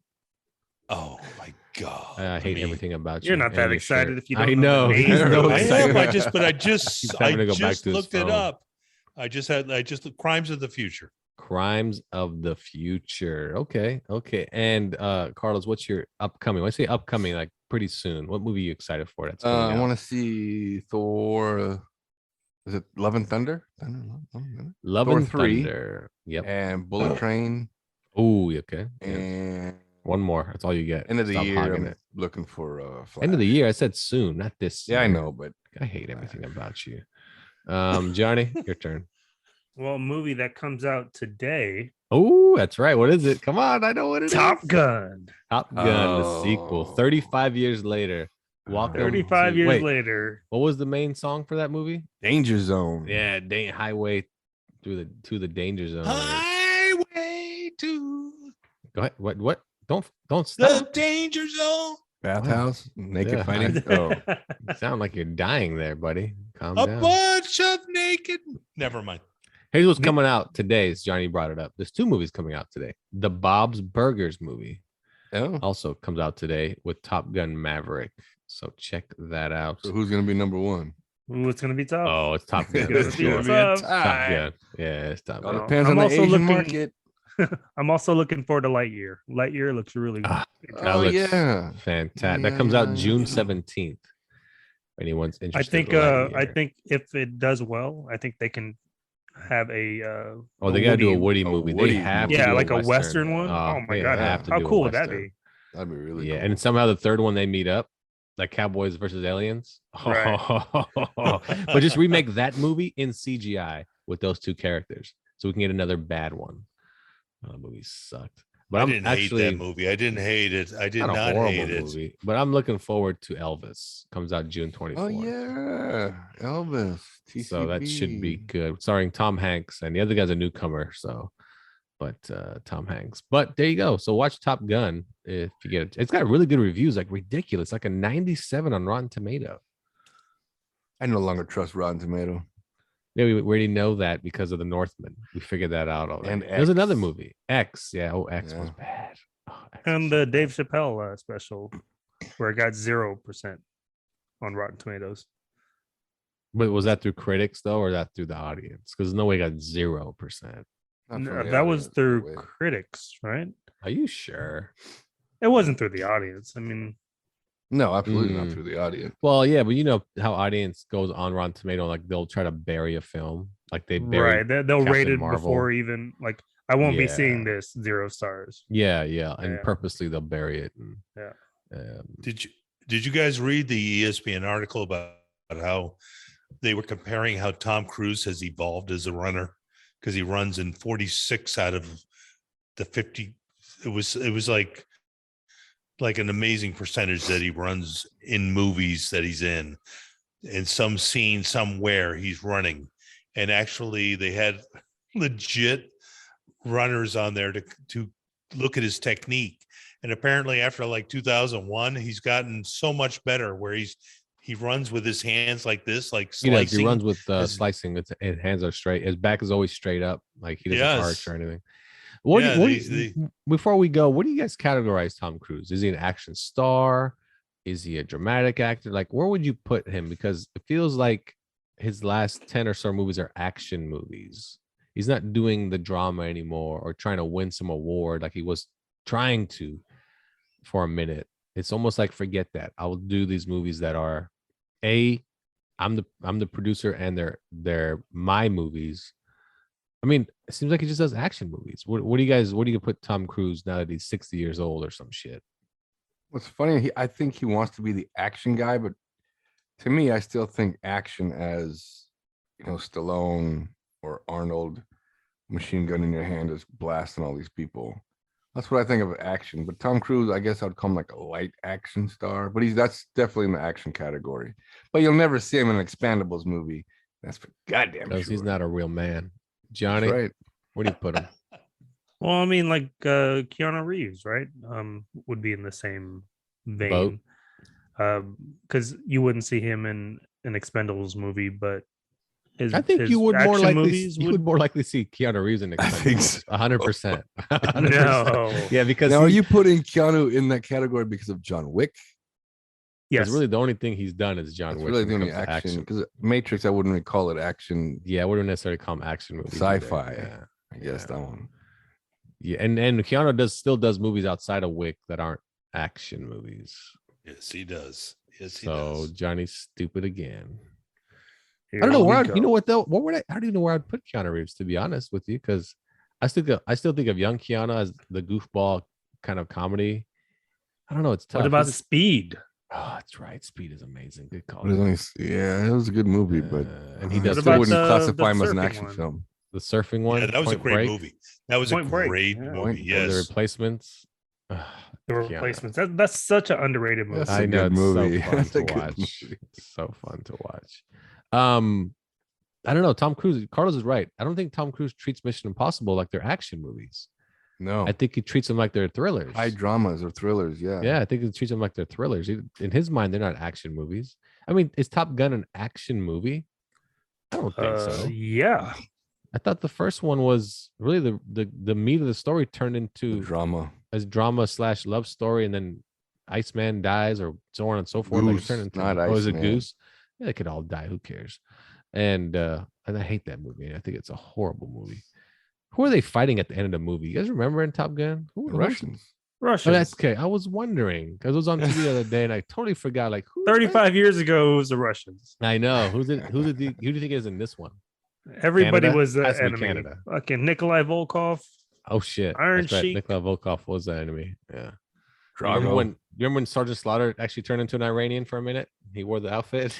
oh my God. I hate everything about you. you're not that and your excited shirt. if you don't I know. know. The name. There's no I excitement. am. I just having to go back to his looked it phone. up. I just Crimes of the Future. Crimes of the Future. Okay. And Carlos, what's your upcoming? When I say upcoming, like pretty soon, what movie are you excited for? That's coming I out? want to see Thor. Is it Love and Thunder? Love Thor and 3. Thunder. Yep. And Bullet Train. Oh, okay. Yeah. And One more. That's all you get. end of the Stop year, hogging I'm it. looking for Flash. End of the year. I said soon, not this. Yeah, I year. know, but I hate everything about you. Johnny, your turn. Well, a movie that comes out today. Oh, that's right. What is it? Come on, I know what it is. Top Gun. Top Gun, the sequel. 35 years later. Welcome. 35 years Wait, later. what was the main song for that movie? Danger Zone. Yeah, Highway to the Danger Zone. Highway to Go ahead. What? Don't the stop. danger zone. Bathhouse. Naked Yeah. fighting. Oh, You sound like you're dying there, buddy. Calm A down. bunch of naked. Never mind. Here's what's coming out today. As Johnny brought it up. There's two movies coming out today. The Bob's Burgers movie oh. also comes out today with Top Gun Maverick. So check that out. So who's gonna be number one? Ooh, it's gonna be tough. Oh, it's Top Gun. It's for gonna be sure. tough. Top Gun. Yeah, it's Top All Gun. depends I'm on the also Asian looking- market. I'm also looking forward to Lightyear. Lightyear looks really good. That looks yeah. fantastic. That comes out June Yeah. 17th. If anyone's interested. I think in Lightyear. I think if it does well, I think they can have a Oh, they gotta do a Woody movie. Woody They have to yeah, do like a Western one. Oh my they god, have to how do a cool would that Western. be? That'd be really Yeah, cool. and somehow the third one they meet up, like Cowboys versus Aliens. Right. But just remake that movie in CGI with those two characters, so we can get another bad one. Oh, the movie sucked. But I didn't hate that movie. I didn't hate it. I did not hate it. movie. But I'm looking forward to Elvis. Comes out June 24th. Oh yeah, Elvis. So that should be TCB. good. Starring Tom Hanks, and the other guy's a newcomer. So, but Tom Hanks. But there you go. So watch Top Gun if you get it. It's got really good reviews, like ridiculous, like a 97 on Rotten Tomato. I no longer trust Rotten Tomato. Yeah, we already know that because of the Northman. We figured that out already. And There's another X. movie, X. Yeah, X was Yeah. bad. Oh, X And was the so Dave bad. Chappelle special, where it got 0% on Rotten Tomatoes. But was that through critics though, or that through the audience? Because no way got 0%. Not from the That was audience, no through way. critics, right? Are you sure? It wasn't through the audience. I mean, No, absolutely not Mm. through the audience. Well, yeah, but you know how audience goes on Rotten Tomato, like they'll try to bury a film, like they bury. right? They'll Captain rate it Marvel. before even like I won't be Yeah. seeing this 0 stars. Yeah, and Yeah. purposely they'll bury it. And, Yeah. Did you guys read the ESPN article about how they were comparing how Tom Cruise has evolved as a runner, because he runs in 46 out of the 50. It was like an amazing percentage that he runs in movies that he's in some scene somewhere he's running. And actually they had legit runners on there to look at his technique. And apparently after like 2001, he's gotten so much better where he runs with his hands like this, like he does. slicing. He runs with his- slicing. His hands are straight. His back is always straight up. Like he doesn't Yes. arch or anything. What do Yeah, you- what do they- you- before we go, what do you guys categorize Tom Cruise? Is he an action star? Is he a dramatic actor? Like, where would you put him? Because it feels like his last 10 or so movies are action movies. He's not doing the drama anymore or trying to win some award like he was trying to for a minute. It's almost like forget that. I will do these movies that are I'm the producer and they're my movies. I mean, it seems like he just does action movies. What do you put Tom Cruise now that he's 60 years old or some shit? What's funny, I think he wants to be the action guy, but to me, I still think action as, Stallone or Arnold, machine gun in your hand is blasting all these people. That's what I think of action. But Tom Cruise, I guess I'd call him like a light action star, but that's definitely in the action category. But you'll never see him in an Expendables movie. That's for goddamn sure. He's not a real man. Johnny, right. Where do you put him? Well, I mean, like Keanu Reeves, right? Would be in the same vein. Because you wouldn't see him in an Expendables movie, but I think you would more likely see Keanu Reeves in Expendables. 100%. No. Yeah, because now, are you putting Keanu in that category because of John Wick? Yes. Really, the only thing he's done is John Wick. Really, the only action. Because Matrix, I wouldn't really call it action. Yeah, I wouldn't necessarily call him action movies. Sci-fi. Yeah. I guess that one. Yeah, and Keanu still does movies outside of Wick that aren't action movies. Yes, he does. Yes, he does. So Johnny's stupid again. Here I don't know where go. You know what though? I don't even know where I'd put Keanu Reeves, to be honest with you, because I still think of young Keanu as the goofball kind of comedy. I don't know. It's tough. What about Speed? Oh, that's right. Speed is amazing. Good call. It was a good movie, but and he does. Still wouldn't classify him as an action film. The surfing one. Yeah, that was a great movie. That was a great movie. Yes. The Replacements. The Replacements. That's such an underrated movie. I know, it's movie. So fun to watch. So fun to watch. I don't know. Tom Cruise. Carlos is right. I don't think Tom Cruise treats Mission Impossible like they're action movies. No, I think he treats them like they're thrillers. High dramas or thrillers. Yeah. Yeah, I think he treats them like they're thrillers. In his mind, they're not action movies. I mean, is Top Gun an action movie? I don't think so. Yeah. I thought the first one was really the meat of the story turned into drama / love story, and then Iceman dies or so on and so forth. Goose, like turned into is it Goose? Yeah, they could all die. Who cares? And I hate that movie. I think it's a horrible movie. Who are they fighting at the end of the movie? You guys remember in Top Gun? Who were Russians. Oh, that's okay. I was wondering because it was on TV the other day, and I totally forgot. Like, 35 years ago, it was the Russians. I know. Who do you think is in this one? Everybody Canada? was the Has to be enemy. Canada. Fucking Nikolai Volkov. Oh shit! Iron That's right. Sheik. Nikolai Volkov was the enemy. Yeah. Drago. Remember when Sergeant Slaughter actually turned into an Iranian for a minute? He wore the outfit.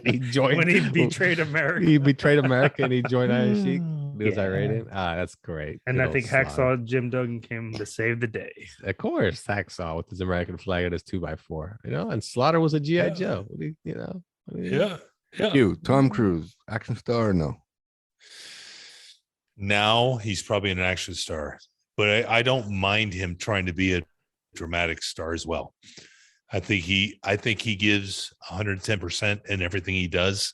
He joined When he betrayed America. He betrayed America and he joined Iron Sheik. He was Iranian. That's great. And Good I think old Slaughter. Hacksaw Jim Duggan came to save the day. Of course, Hacksaw with his American flag and his 2x4. And Slaughter was a GI Joe. Yeah. Tom Cruise, action star or no? Now he's probably an action star, but I don't mind him trying to be a dramatic star as well. I think he gives 110% in everything he does,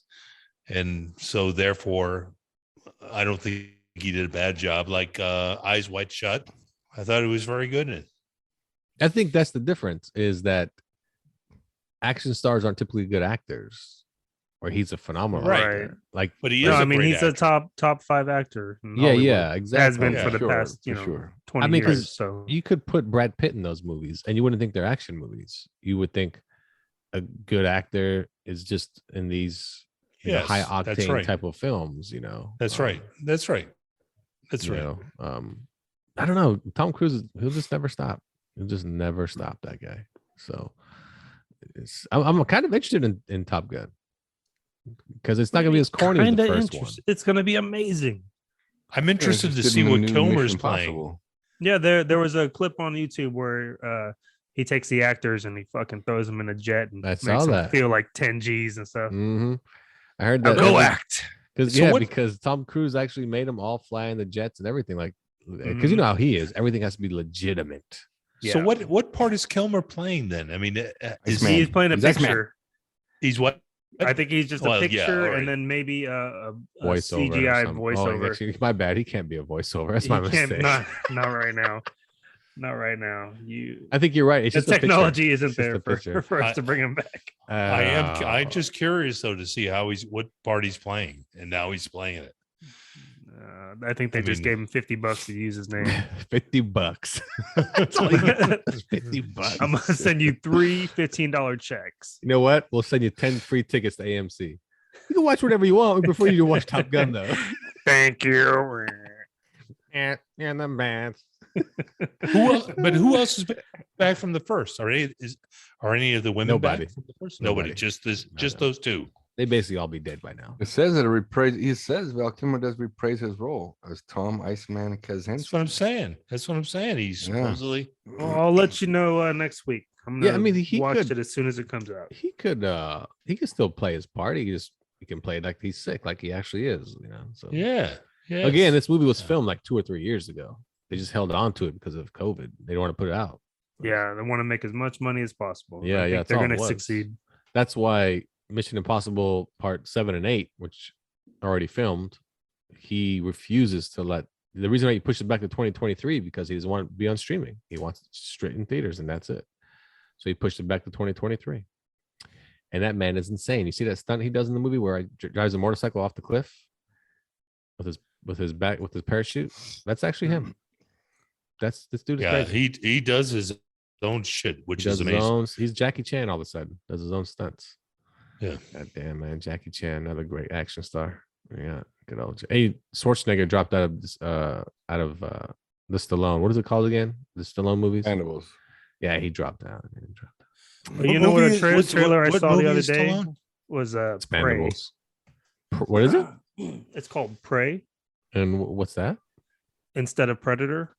and so therefore, I don't think he did a bad job. Like Eyes Wide Shut, I thought he was very good in it. I think that's the difference, is that action stars aren't typically good actors. Or he's a phenomenal actor. Like, but he is. is. I mean, he's a top 5 actor. In yeah, Hollywood. yeah, exactly. Has been for the past, 20 years. So you could put Brad Pitt in those movies, and you wouldn't think they're action movies. You would think a good actor is just in these high octane type of films. That's right. That's right. I don't know. Tom Cruise, he'll just never stop. He'll just never stop, that guy. So I'm kind of interested in Top Gun. Because it's not going to be as corny as the first one. It's going to be amazing. I'm interested to see what Kilmer's playing. Yeah, there was a clip on YouTube where he takes the actors and he fucking throws them in a jet and makes them feel like 10 G's and stuff. Mm-hmm. I heard that. Go act. Because Tom Cruise actually made them all fly in the jets and everything. Like, because you know how he is. Everything has to be legitimate. Yeah. So what part is Kilmer playing then? I mean, he's playing a picture. He's what? I think he's just a picture and then maybe a voiceover CGI voiceover. Actually, my bad. He can't be a voiceover. That's my mistake. Not right now. Not right now. I think you're right. It's the just technology isn't there for us to bring him back. I'm just curious though to see what part he's playing, and now he's playing it. I think they just gave him $50 to use his name. $50. That's all you got. $50. I'm gonna send you 3 $15 checks. You know what? We'll send you 10 free tickets to AMC. You can watch whatever you want. We prefer you to watch Top Gun, though. Thank you. And the bands. Who else is back from the first? Are any of the women Nobody. back from the first? Nobody. Nobody. Just those two. They basically all be dead by now. It says that he says Val Kilmer does reprise his role as Tom Iceman Kaczynski. That's what I'm saying. He's supposedly. Well, I'll let you know next week. I'm gonna he watch could, it as soon as it comes out. He could still play his part. He can play like he's sick, like he actually is, So Yeah. Again, this movie was filmed like 2 or 3 years ago. They just held on to it because of COVID. They don't want to put it out. Yeah, they want to make as much money as possible. Yeah, yeah, they're going to succeed. That's why Mission Impossible Part 7 and 8, which are already filmed, he refuses to let. The reason why he pushed it back to 2023 because he doesn't want to be on streaming. He wants it straight in theaters, and that's it. So he pushed it back to 2023. And that man is insane. You see that stunt he does in the movie where he drives a motorcycle off the cliff with his parachute? That's actually him. That's this dude. Yeah, crazy. he does his own shit, which is amazing. He's Jackie Chan all of a sudden. Does his own stunts. Yeah. God damn, man. Jackie Chan, another great action star. Yeah. Good old. Hey, Schwarzenegger dropped out of the Stallone. What is it called again? The Stallone movies? Cannibals. Yeah, he dropped out. Well, you know what a trailer I saw the other day was Prey. What is it? It's called Prey. And what's that? Instead of Predator.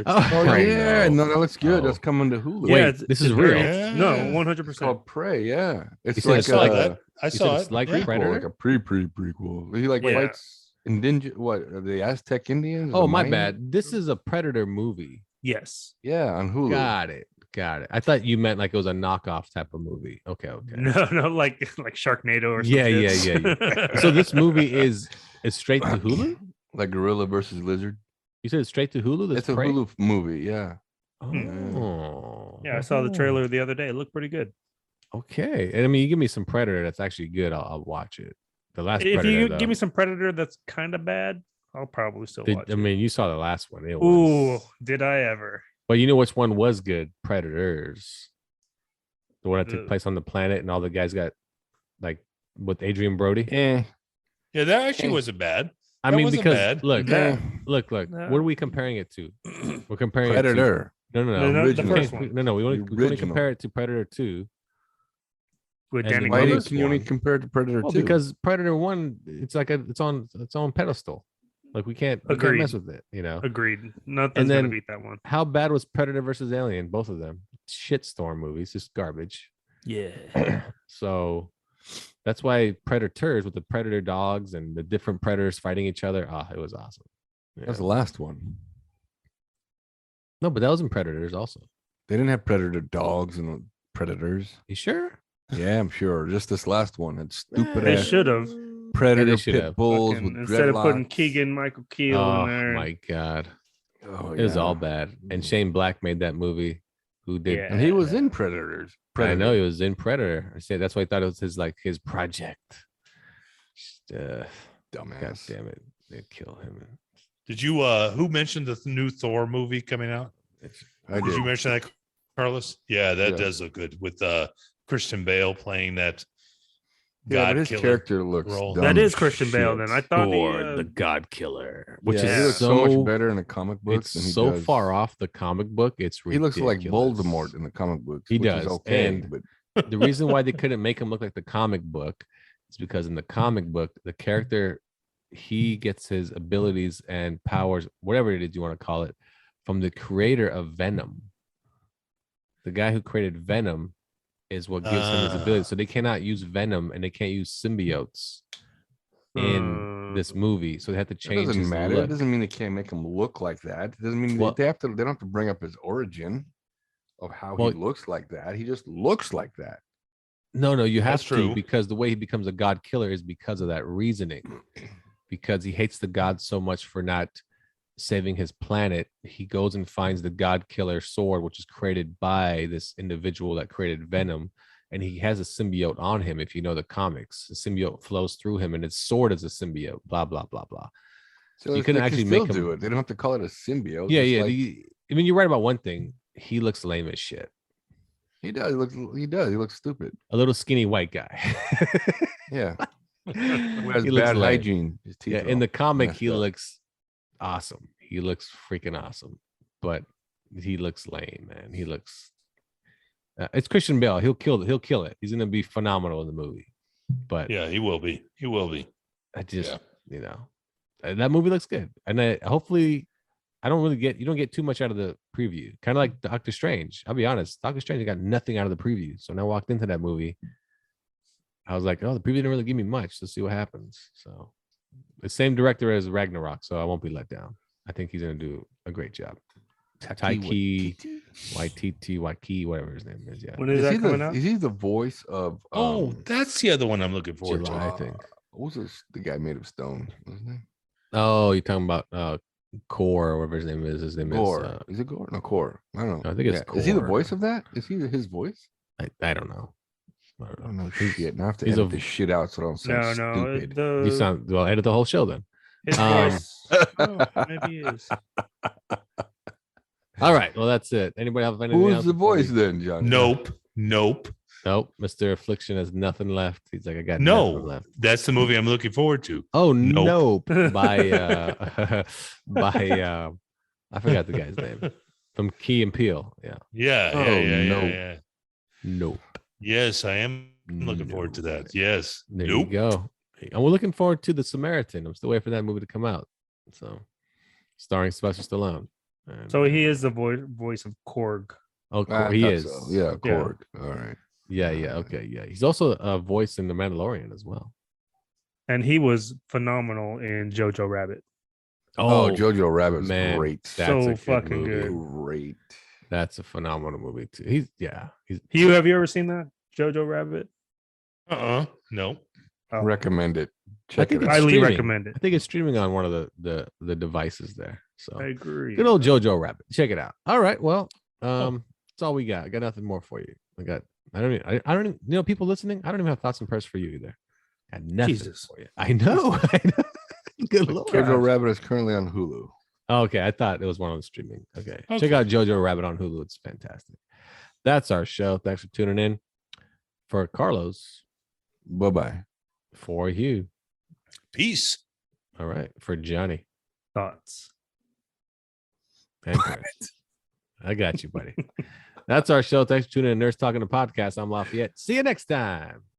Oh yeah, no, that looks good. That's coming to Hulu. Yeah, this is real. No, 100%. It's called Prey. Yeah, it's like that. I saw it. Like prequel, Predator, like a prequel. He fights indigenous. What are the Aztec Indians? Oh, my bad. This is a Predator movie. Yes. Yeah, on Hulu. Got it. I thought you meant like it was a knockoff type of movie. Okay. No, like Sharknado or something. Yeah. So this movie is straight to Hulu? Like Gorilla versus Lizard. You said it's straight to Hulu? It's a Hulu movie, yeah. Oh. Yeah, I saw the trailer the other day. It looked pretty good. Okay. And I mean, you give me some Predator that's actually good, I'll watch it. The last if Predator, you give me some Predator that's kind of bad, I'll probably still watch it. I mean, you saw the last one. It was. Ooh, did I ever? But you know which one was good? Predators. The one that took place on the planet and all the guys got like with Adrian Brody. Yeah, that actually wasn't bad. I mean, because look, what are we comparing it to? We're comparing Predator. It to, no, the first one. No, we only compare it to Predator 2. With Danny Why can you only compare it to Predator 2? Because Predator 1, it's like it's on its own pedestal. Like we can't mess with it, Agreed. Nothing's gonna beat that one. How bad was Predator versus Alien? Both of them shitstorm movies, just garbage. Yeah. So that's why Predators with the Predator dogs and the different predators fighting each other. It was awesome. Yeah. That's the last one. No, but that was in Predators also. They didn't have Predator dogs and Predators. You sure? Yeah, I'm sure. Just this last one. It's stupid. They should have. Predator pit bulls with instead of putting Keegan Michael Keel in there. Oh my god. It was all bad. And Shane Black made that movie. Who did? Yeah. And he was in Predators. I know he was in Predator. I said that's why I thought it was his project. Dumbass. God damn it. They'd kill him. Did you who mentioned the new Thor movie coming out? Did you mention that, Carlos? Yeah, that does look good with Christian Bale playing that. Yeah, but his character looks dumb. That is Christian Bale. Then I thought the God Killer, which he looks so much better in the comic books. It's so far off the comic book. It's ridiculous. He looks like Voldemort in the comic books. He does. Okay, but the reason why they couldn't make him look like the comic book is because in the comic book, the character, he gets his abilities and powers, whatever it is you want to call it, from the creator of Venom. The guy who created Venom is what gives him his ability. So they cannot use Venom and they can't use symbiotes in this movie. So they have to change. It doesn't matter. Look. It doesn't mean they can't make him look like that. It doesn't mean they don't have to bring up his origin of how he looks like that. He just looks like that. No, you have to, because the way he becomes a god killer is because of that reasoning. Because he hates the gods so much for not saving his planet, he goes and finds the god killer sword, which is created by this individual that created Venom, and he has a symbiote on him. If you know the comics, the symbiote flows through him and his sword is a symbiote, blah blah blah blah. So you couldn't actually make him do it. They don't have to call it a symbiote. Yeah. I mean, you're right about one thing. He looks lame as shit. He does. He looks stupid. A little skinny white guy. Yeah. Who has He looks bad lame. hygiene. His teeth Yeah, are in all the comic, messed he up. looks awesome. He looks freaking awesome, but he looks lame, man. He looks. It's Christian Bale. He'll kill it. He's gonna be phenomenal in the movie. But Yeah, he will be. He will be. I just, that movie looks good, and hopefully, you don't get too much out of the preview. Kind of like Doctor Strange. I'll be honest, Doctor Strange got nothing out of the preview. So when I walked into that movie, I was like, oh, the preview didn't really give me much. Let's see what happens. So the same director as Ragnarok, so I won't be let down. I think he's gonna do a great job. Taiki Waititi, whatever his name is. Yeah. When is that coming out? Is he the voice of? That's the other one I'm looking forward July, to. I think. What was this? The guy made of stone, wasn't he? Oh, you're talking about Core or whatever his name is. His name Gore. Is it Gore? No, Core. I don't know. I think it's Is he the Core. voice of that? Is he his voice? I don't know. I don't know shit. Now I have to he's edit this shit out so I don't sound stupid. You sound well. Edit the whole show then. His voice. Maybe he is. All right. Well, that's it. Anybody have anything Who's else the before voice we- then, John? Nope. Mr. Affliction has nothing left. He's like, I got nothing No, left. that's the movie I'm looking forward to. Oh, Nope. nope. By I forgot the guy's name. From Key and Peele. Yeah. Yeah. Nope. Yes, I am looking forward to that. Yes. There you go. And we're looking forward to The Samaritan. I'm still waiting for that movie to come out. So, starring Sylvester Stallone. And, So he is the voice of Korg. oh, I he thought is. so. Yeah, Korg. All right. Yeah. Okay. Yeah. He's also a voice in The Mandalorian as well. And he was phenomenal in Jojo Rabbit. Oh, Jojo Rabbit's man, great. That's So a good fucking movie. good. Great. That's a phenomenal movie too. He's Hugh, have you ever seen that? Jojo Rabbit? No. Oh. Recommend it. I Check think it it's out. Highly streaming. recommend it. I think it's streaming on one of the devices there. So I agree. good old Jojo Rabbit. Check it out. All right. Well, that's all we got. I got nothing more for you. I don't people listening, I don't even have thoughts and prayers for you either. I got nothing Jesus. for you. I know. Good Lord. Jojo Rabbit is currently on Hulu. Okay, I thought it was one on the streaming. Okay. Check out Jojo Rabbit on Hulu. It's fantastic. That's our show. Thanks for tuning in. For Carlos. Bye-bye. For Hugh. Peace. All right. For Johnny. Thoughts. And Chris. I got you, buddy. That's our show. Thanks for tuning in. Nurse Talking the Podcast. I'm Lafayette. See you next time.